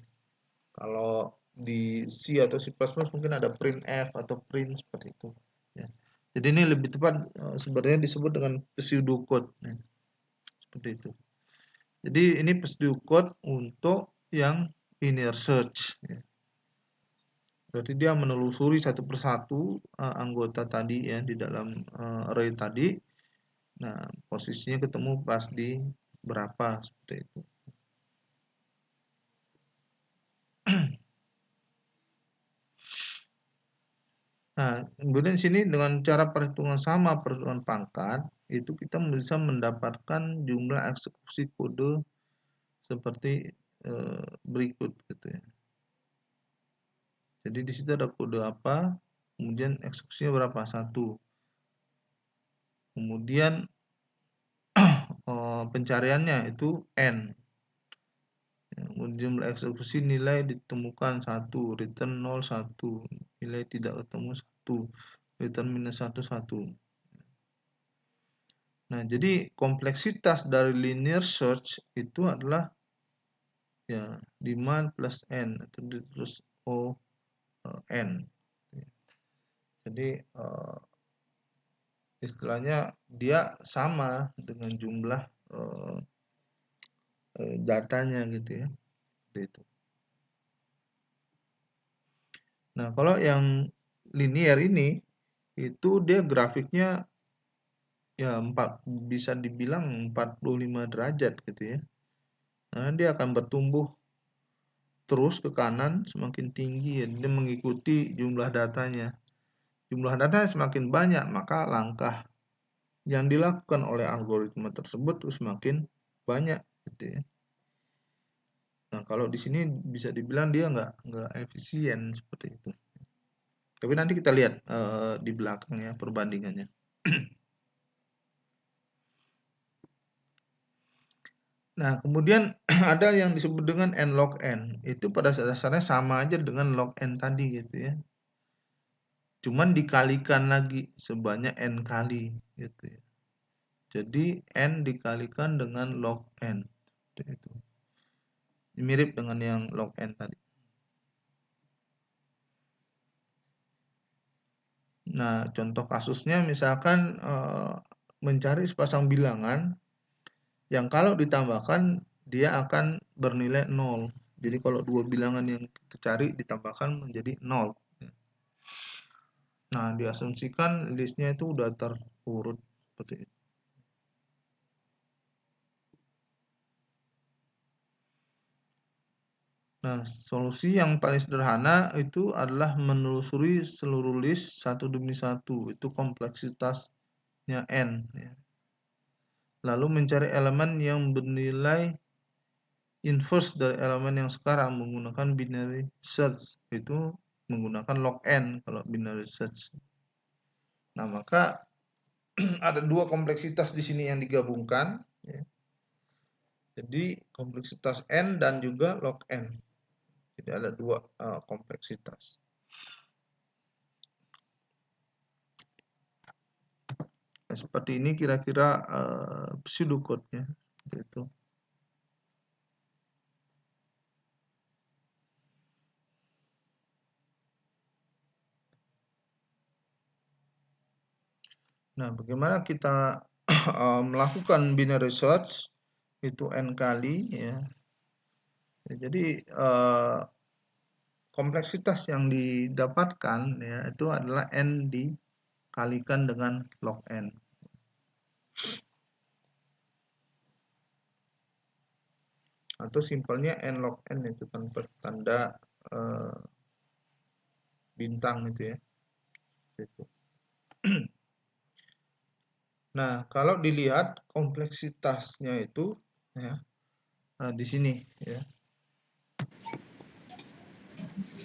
Kalau di C atau C++ mungkin ada printf atau print seperti itu. Ya. Jadi ini lebih tepat sebenarnya disebut dengan pseudocode. Ya. Seperti itu. Jadi ini pseudocode untuk yang linear search. Ya. Berarti dia menelusuri satu persatu anggota tadi ya di dalam array tadi. Nah, posisinya ketemu pas di berapa seperti itu. Nah, kemudian di sini dengan cara perhitungan sama perhitungan pangkat itu kita bisa mendapatkan jumlah eksekusi kode seperti berikut gitu ya. Jadi di situ ada kode apa, kemudian eksekusinya berapa? 1. Kemudian pencariannya itu n. Ya, jumlah eksekusi nilai ditemukan 1, return 0 1, nilai tidak ketemu 1, return minus 1 1. Nah, jadi kompleksitas dari linear search itu adalah ya 5 plus n atau terus o n. Jadi istilahnya dia sama dengan jumlah datanya gitu ya. Seperti itu. Nah, kalau yang linear ini itu dia grafiknya ya bisa dibilang 45 derajat gitu ya. Karena dia akan bertumbuh terus ke kanan semakin tinggi, ya. Dia mengikuti jumlah datanya. Jumlah data semakin banyak, maka langkah yang dilakukan oleh algoritma tersebut semakin banyak, gitu ya. Nah, kalau di sini bisa dibilang dia nggak efisien seperti itu. Tapi nanti kita lihat di belakang ya perbandingannya. Nah, kemudian ada yang disebut dengan n log n. Itu pada dasarnya sama aja dengan log n tadi, gitu ya. Cuman dikalikan lagi sebanyak n kali, gitu ya. Jadi n dikalikan dengan log n. Itu. Mirip dengan yang log n tadi. Nah, contoh kasusnya misalkan mencari sepasang bilangan yang kalau ditambahkan dia akan bernilai 0. Jadi kalau dua bilangan yang kita cari ditambahkan menjadi 0. Nah, diasumsikan listnya itu udah terurut seperti itu. Nah, solusi yang paling sederhana itu adalah menelusuri seluruh list satu demi satu. Itu kompleksitasnya n. Ya. Lalu mencari elemen yang bernilai inverse dari elemen yang sekarang menggunakan binary search. Itu menggunakan log n kalau binary search. Nah, maka ada dua kompleksitas di sini yang digabungkan. Ya. Jadi kompleksitas n dan juga log n. Jadi ada dua kompleksitas. Nah, seperti ini kira-kira pseudocode-nya. Gitu. Nah, bagaimana kita melakukan binary search itu n kali ya. Jadi kompleksitas yang didapatkan ya itu adalah n dikalikan dengan log n. Atau simpelnya n log n itu tanpa tanda bintang itu ya. Itu. Nah, kalau dilihat kompleksitasnya itu ya di sini ya.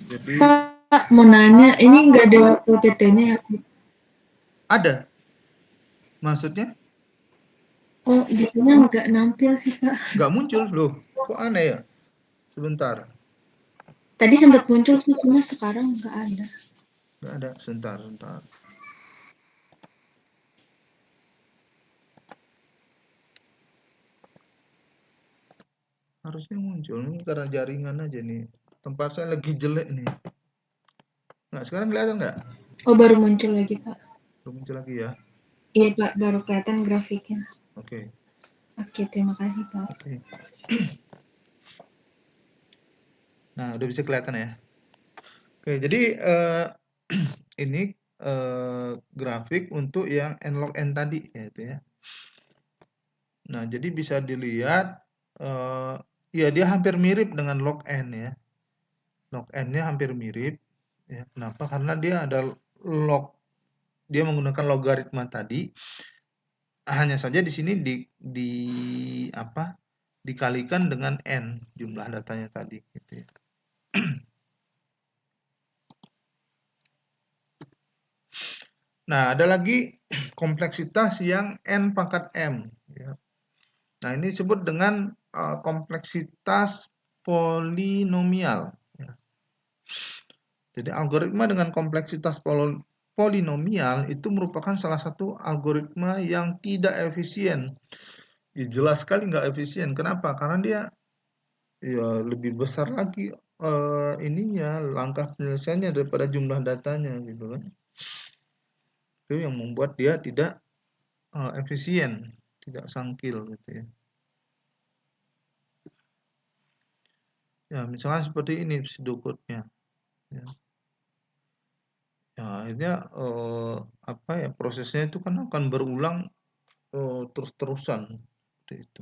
Jadi Pak, mau nanya, ini nggak ada PPT-nya ya? ada. Maksudnya? Oh, di sini nggak nampil sih, Kak. Nggak muncul loh. Kok aneh ya? Sebentar. Tadi sempat muncul sih, cuma sekarang nggak ada. Nggak ada. Sebentar. Harusnya muncul. Ini karena jaringan aja nih. Tempat saya lagi jelek nih. Nah, sekarang kelihatan nggak? Oh, baru muncul lagi, Pak. Belum muncul lagi ya. Iya, Pak, baru kelihatan grafiknya. Oke. Oke, terima kasih, Pak. Oke. Nah, udah bisa kelihatan ya. Oke, jadi ini grafik untuk yang n log n tadi ya itu ya. Nah, jadi bisa dilihat ya dia hampir mirip dengan log n ya. Log n-nya hampir mirip ya. Kenapa? Karena dia ada dia menggunakan logaritma tadi. Hanya saja di sini dikalikan dengan n jumlah datanya tadi gitu ya. Nah, ada lagi kompleksitas yang n pangkat m. Ya. Nah, ini disebut dengan kompleksitas polinomial. Ya. Jadi, algoritma dengan kompleksitas polinomial itu merupakan salah satu algoritma yang tidak efisien. Ya, jelas sekali nggak efisien. Kenapa? Karena dia ya lebih besar lagi ininya langkah penyelesaiannya daripada jumlah datanya gitu kan. Itu yang membuat dia tidak efisien, tidak sangkil gitu ya. Ya, misalnya seperti ini pseudocode-nya. Ya. Ya, akhirnya prosesnya itu kan akan berulang terus-terusan seperti itu.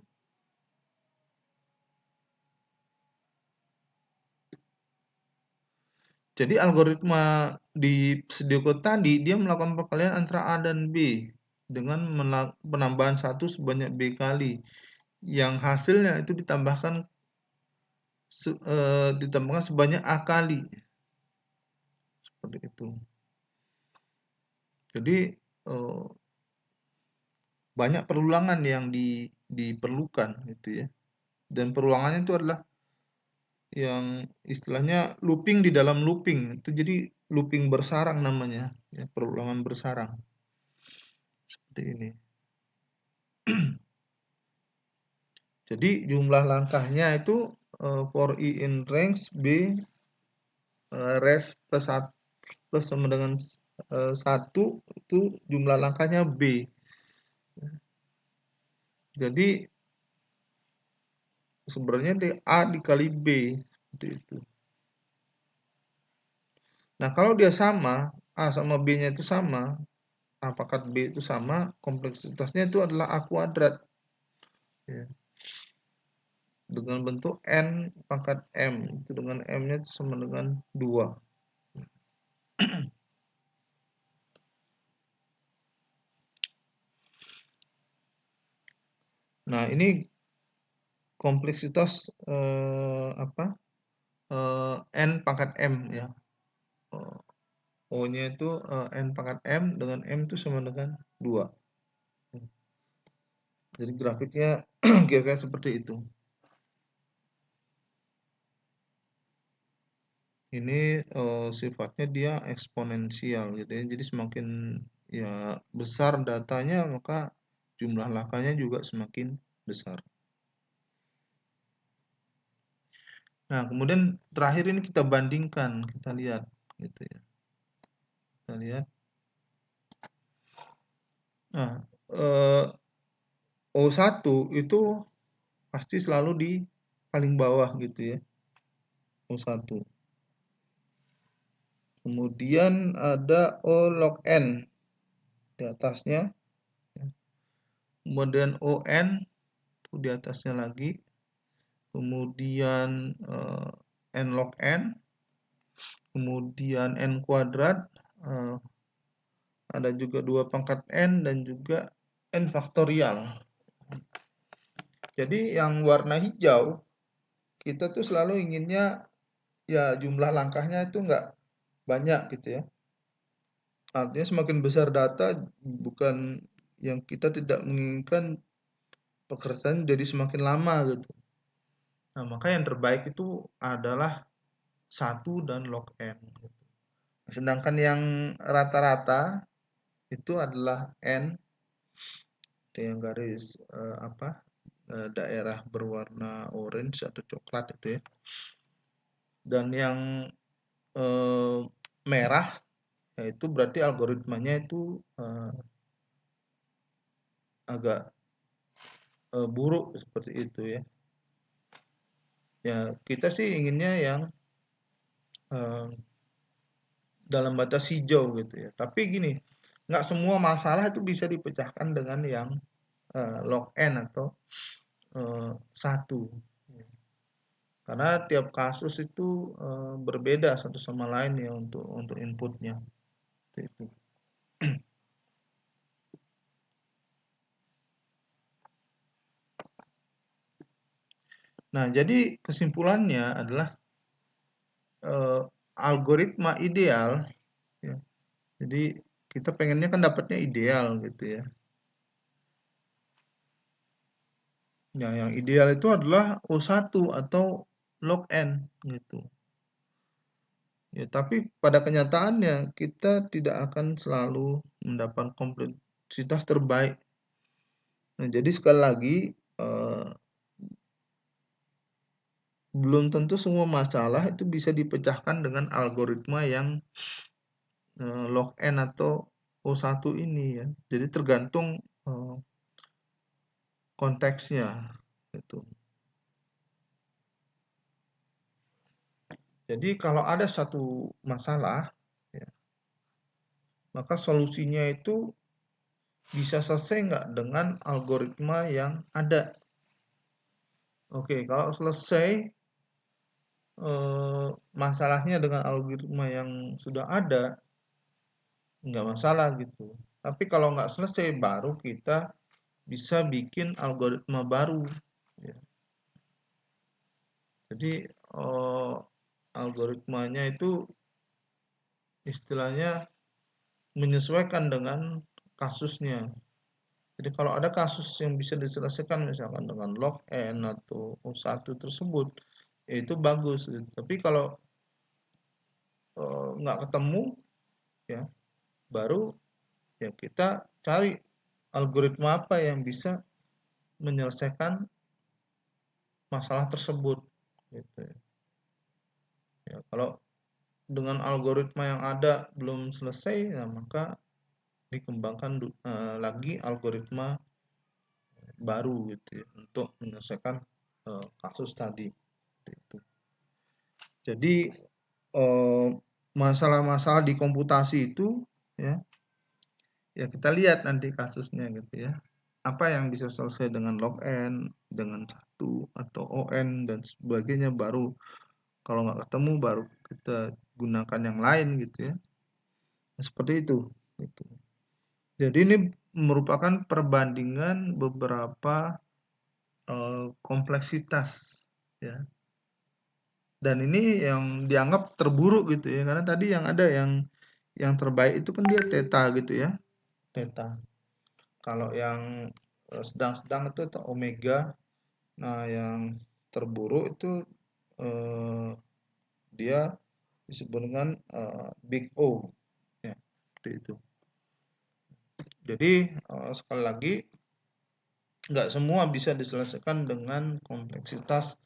Jadi algoritma di pseudocode tadi dia melakukan perkalian antara A dan B dengan penambahan 1 sebanyak B kali. Yang hasilnya itu ditambahkan sebanyak A kali. Seperti itu. Jadi banyak perulangan yang diperlukan gitu ya. Dan perulangannya itu adalah yang istilahnya looping di dalam looping. Itu jadi looping bersarang namanya, ya, perulangan bersarang. Seperti ini. Jadi jumlah langkahnya itu for I in range B res plus sama dengan 1 itu jumlah langkahnya B. Jadi sebenarnya A dikali B seperti itu. Nah, kalau dia sama, A sama B-nya itu sama, A pangkat B itu sama, kompleksitasnya itu adalah A kuadrat. Ya. Dengan bentuk N pangkat M. Itu dengan M-nya itu sama dengan 2. Nah, ini kompleksitas N pangkat M ya. O-nya itu N pangkat M dengan M itu sama dengan 2. Jadi grafiknya kira-kira seperti itu. Ini sifatnya dia eksponensial gitu ya. Jadi semakin ya besar datanya maka jumlah langkahnya juga semakin besar. Nah, kemudian terakhir ini kita bandingkan, kita lihat gitu ya. Kita lihat. Nah, O1 itu pasti selalu di paling bawah gitu ya. O1. Kemudian ada O log N di atasnya. Kemudian ON itu di atasnya lagi. Kemudian N log N. Kemudian N kuadrat. Ada juga 2 pangkat N dan juga N faktorial. Jadi yang warna hijau, kita tuh selalu inginnya ya jumlah langkahnya itu enggak banyak gitu ya. Artinya semakin besar data, bukan yang kita tidak menginginkan pekerjaan jadi semakin lama gitu. Nah, maka yang terbaik itu adalah 1 dan log N. Sedangkan yang rata-rata itu adalah N dengan garis daerah berwarna orange atau coklat itu ya. Dan yang merah yaitu berarti algoritmanya itu agak buruk seperti itu ya. Ya, kita sih inginnya yang dalam batas hijau gitu ya. Tapi gini, nggak semua masalah itu bisa dipecahkan dengan yang log N atau 1. Karena tiap kasus itu berbeda satu sama lain ya untuk inputnya. Itu. Nah, jadi kesimpulannya adalah algoritma ideal, ya. Jadi kita pengennya kan dapatnya ideal gitu ya. Nah, yang ideal itu adalah O1 atau log N gitu. Ya, tapi pada kenyataannya kita tidak akan selalu mendapat kompleksitas terbaik. Nah, jadi sekali lagi belum tentu semua masalah itu bisa dipecahkan dengan algoritma yang log N atau O1 ini ya. Jadi tergantung konteksnya gitu. Jadi kalau ada satu masalah, ya, maka solusinya itu bisa selesai nggak dengan algoritma yang ada. Oke, kalau selesai, masalahnya dengan algoritma yang sudah ada, nggak masalah gitu. Tapi kalau nggak selesai, baru kita bisa bikin algoritma baru. Ya. Jadi algoritmanya itu istilahnya menyesuaikan dengan kasusnya. Jadi kalau ada kasus yang bisa diselesaikan misalkan dengan log n atau O1 tersebut, ya itu bagus. Tapi kalau nggak ketemu, ya baru ya kita cari algoritma apa yang bisa menyelesaikan masalah tersebut. Gitu ya. Ya, kalau dengan algoritma yang ada belum selesai, ya maka dikembangkan lagi algoritma baru gitu ya, untuk menyelesaikan kasus tadi. Gitu. Jadi masalah-masalah di komputasi itu ya kita lihat nanti kasusnya gitu ya. Apa yang bisa selesai dengan log n, dengan 1 atau on dan sebagainya, baru kalau nggak ketemu baru kita gunakan yang lain gitu ya. Seperti itu. Gitu. Jadi ini merupakan perbandingan beberapa kompleksitas ya. Dan ini yang dianggap terburuk gitu ya, karena tadi yang ada yang terbaik itu kan dia theta gitu ya, theta. Kalau yang sedang-sedang itu omega. Nah, yang terburuk itu dia disebut dengan big O ya, seperti itu. Jadi sekali lagi, nggak semua bisa diselesaikan dengan kompleksitas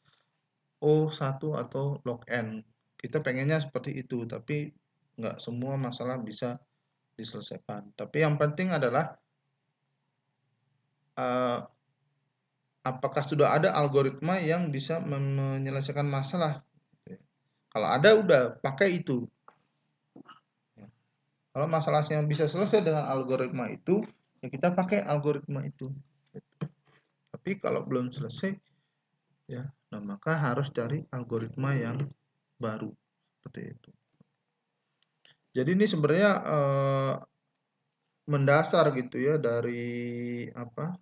O1 atau log n. Kita pengennya seperti itu, tapi nggak semua masalah bisa diselesaikan. Tapi yang penting adalah apakah sudah ada algoritma yang bisa menyelesaikan masalah. Kalau ada, udah pakai itu. Kalau masalahnya bisa selesai dengan algoritma itu, ya kita pakai algoritma itu. Tapi kalau belum selesai, ya, nah maka harus cari algoritma yang baru, seperti itu. Jadi ini sebenarnya mendasar gitu ya dari apa?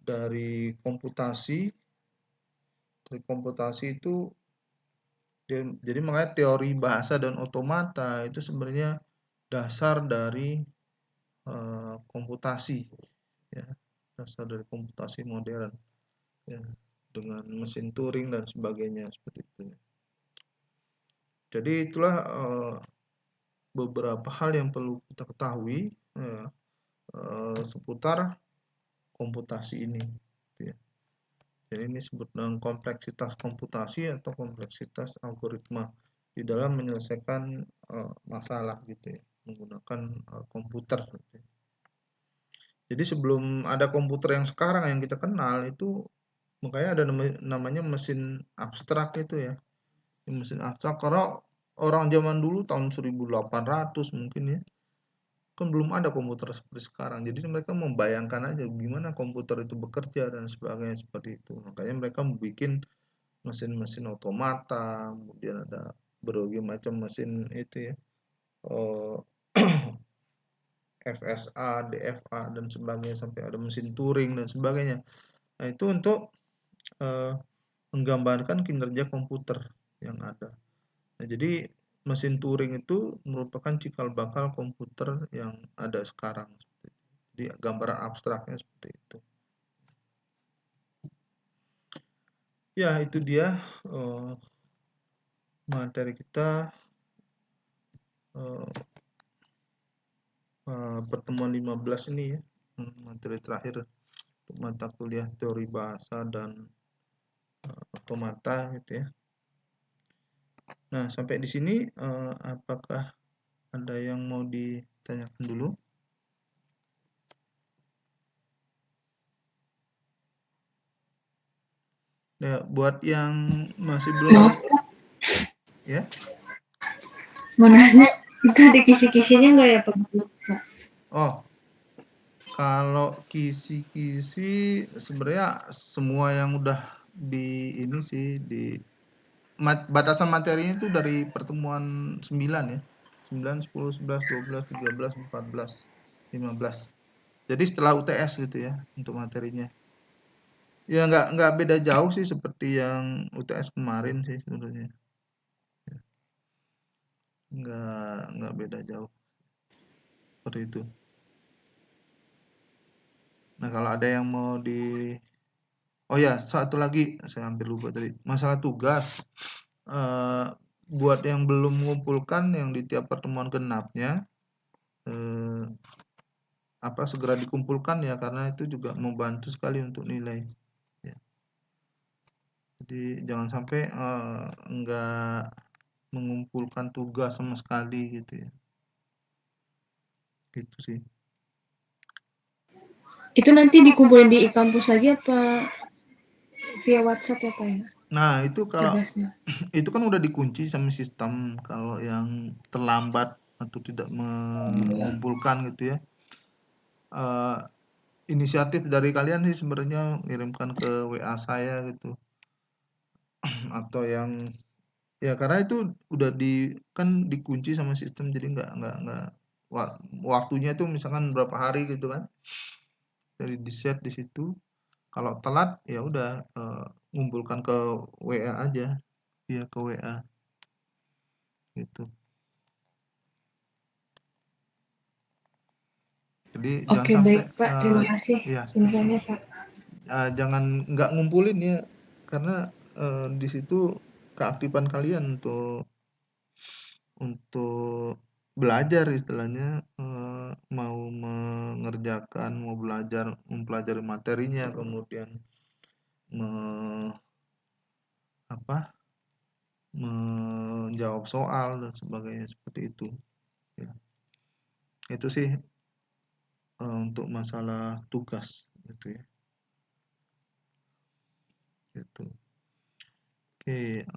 Dari komputasi. Dari komputasi itu, jadi makanya teori bahasa dan otomata itu sebenarnya dasar dari komputasi, ya, dasar dari komputasi modern, ya, dengan mesin Turing dan sebagainya seperti itu. Jadi itulah beberapa hal yang perlu kita ketahui seputar komputasi ini. Gitu ya. Jadi ini disebut dengan kompleksitas komputasi atau kompleksitas algoritma di dalam menyelesaikan masalah gitu ya, menggunakan komputer. Gitu ya. Jadi sebelum ada komputer yang sekarang yang kita kenal itu, makanya ada namanya mesin abstrak itu ya. Mesin abstrak karena orang zaman dulu tahun 1800 mungkin ya, kan belum ada komputer seperti sekarang. Jadi mereka membayangkan aja gimana komputer itu bekerja dan sebagainya seperti itu. Makanya mereka bikin mesin-mesin otomata, kemudian ada berbagai macam mesin itu ya, FSA, DFA dan sebagainya, sampai ada mesin Turing dan sebagainya. Nah itu untuk menggambarkan kinerja komputer yang ada. Nah, jadi mesin Turing itu merupakan cikal bakal komputer yang ada sekarang. Jadi gambaran abstraknya seperti itu. Ya, itu dia materi kita pertemuan 15 ini ya, materi terakhir untuk mata kuliah teori bahasa dan otomata gitu ya. Nah, sampai di sini apakah ada yang mau ditanyakan dulu? Ya, buat yang masih belum, Maaf, ya. mau nanya, itu ada kisi-kisinya nggak ya Pak? Oh, kalau kisi-kisi sebenarnya semua yang udah di ini sih batasan materinya itu dari pertemuan 9 ya. 9, 10, 11, 12, 13, 14, 15. Jadi setelah UTS gitu ya untuk materinya. Ya nggak beda jauh sih seperti yang UTS kemarin sih sebenarnya. Nggak beda jauh seperti itu. Nah kalau ada yang mau oh ya satu lagi saya hampir lupa tadi masalah tugas. Eh, buat yang belum mengumpulkan yang di tiap pertemuan genapnya eh, segera dikumpulkan ya karena itu juga membantu sekali untuk nilai. Ya. Jadi jangan sampai enggak mengumpulkan tugas sama sekali gitu ya. Gitu sih. Itu nanti dikumpulin di e-kampus lagi apa via WhatsApp ya Pak ya? Nah, itu kalau Tugasnya. itu kan udah dikunci sama sistem kalau yang terlambat atau tidak mengumpulkan gitu ya. Eh, inisiatif dari kalian sih sebenarnya kirimkan ke WA saya gitu atau yang ya karena itu udah kan dikunci sama sistem jadi nggak waktunya itu misalkan berapa hari gitu kan jadi di set di situ kalau telat ya udah ngumpulkan ke WA aja via ke WA gitu jadi jangan Oke, sampai baik Pak. Terima kasih ya infonya Pak. jangan nggak ngumpulin ya karena di situ keaktifan kalian untuk belajar istilahnya mau mengerjakan mau belajar mempelajari materinya kemudian me, apa menjawab soal dan sebagainya seperti itu ya. Itu sih untuk masalah tugas gitu ya gitu. Oke,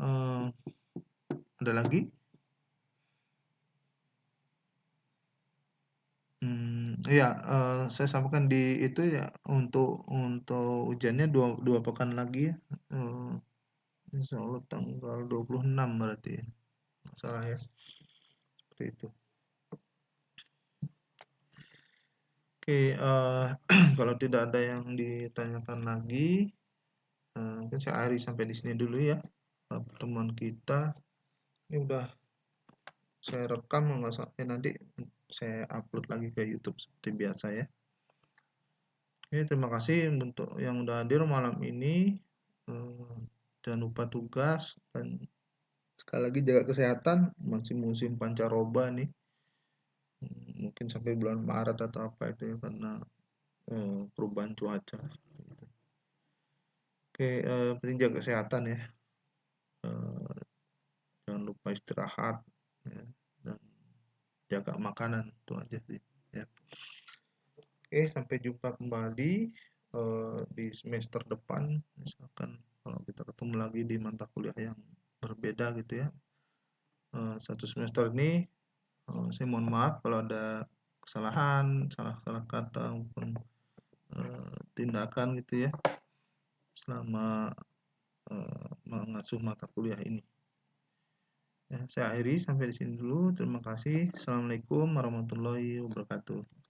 ada lagi? Iya, saya sampaikan di itu ya untuk ujiannya dua pekan lagi ya. Insya Allah tanggal 26 berarti ya. Nggak salah ya. Seperti itu. Oke, kalau tidak ada yang ditanyakan lagi, mungkin saya akhiri sampai di sini dulu ya pertemuan kita. Ini udah saya rekam nggak sampai nanti saya upload lagi ke YouTube seperti biasa ya. Oke, terima kasih untuk yang udah hadir malam ini. Eh, Jangan lupa tugas dan sekali lagi jaga kesehatan. Masih musim pancaroba nih. Mungkin sampai bulan Maret atau apa itu ya karena perubahan cuaca. Oke, penting jaga kesehatan ya. Eh, Jangan lupa istirahat ya, dan jaga makanan itu aja sih. Ya. Oke, sampai jumpa kembali di semester depan. Misalkan kalau kita ketemu lagi di mata kuliah yang berbeda gitu ya. Satu semester ini saya mohon maaf kalau ada kesalahan, salah-salah kata maupun tindakan gitu ya selama mengasuh mata kuliah ini. Ya, saya akhiri sampai di sini dulu. Terima kasih. Assalamualaikum warahmatullahi wabarakatuh.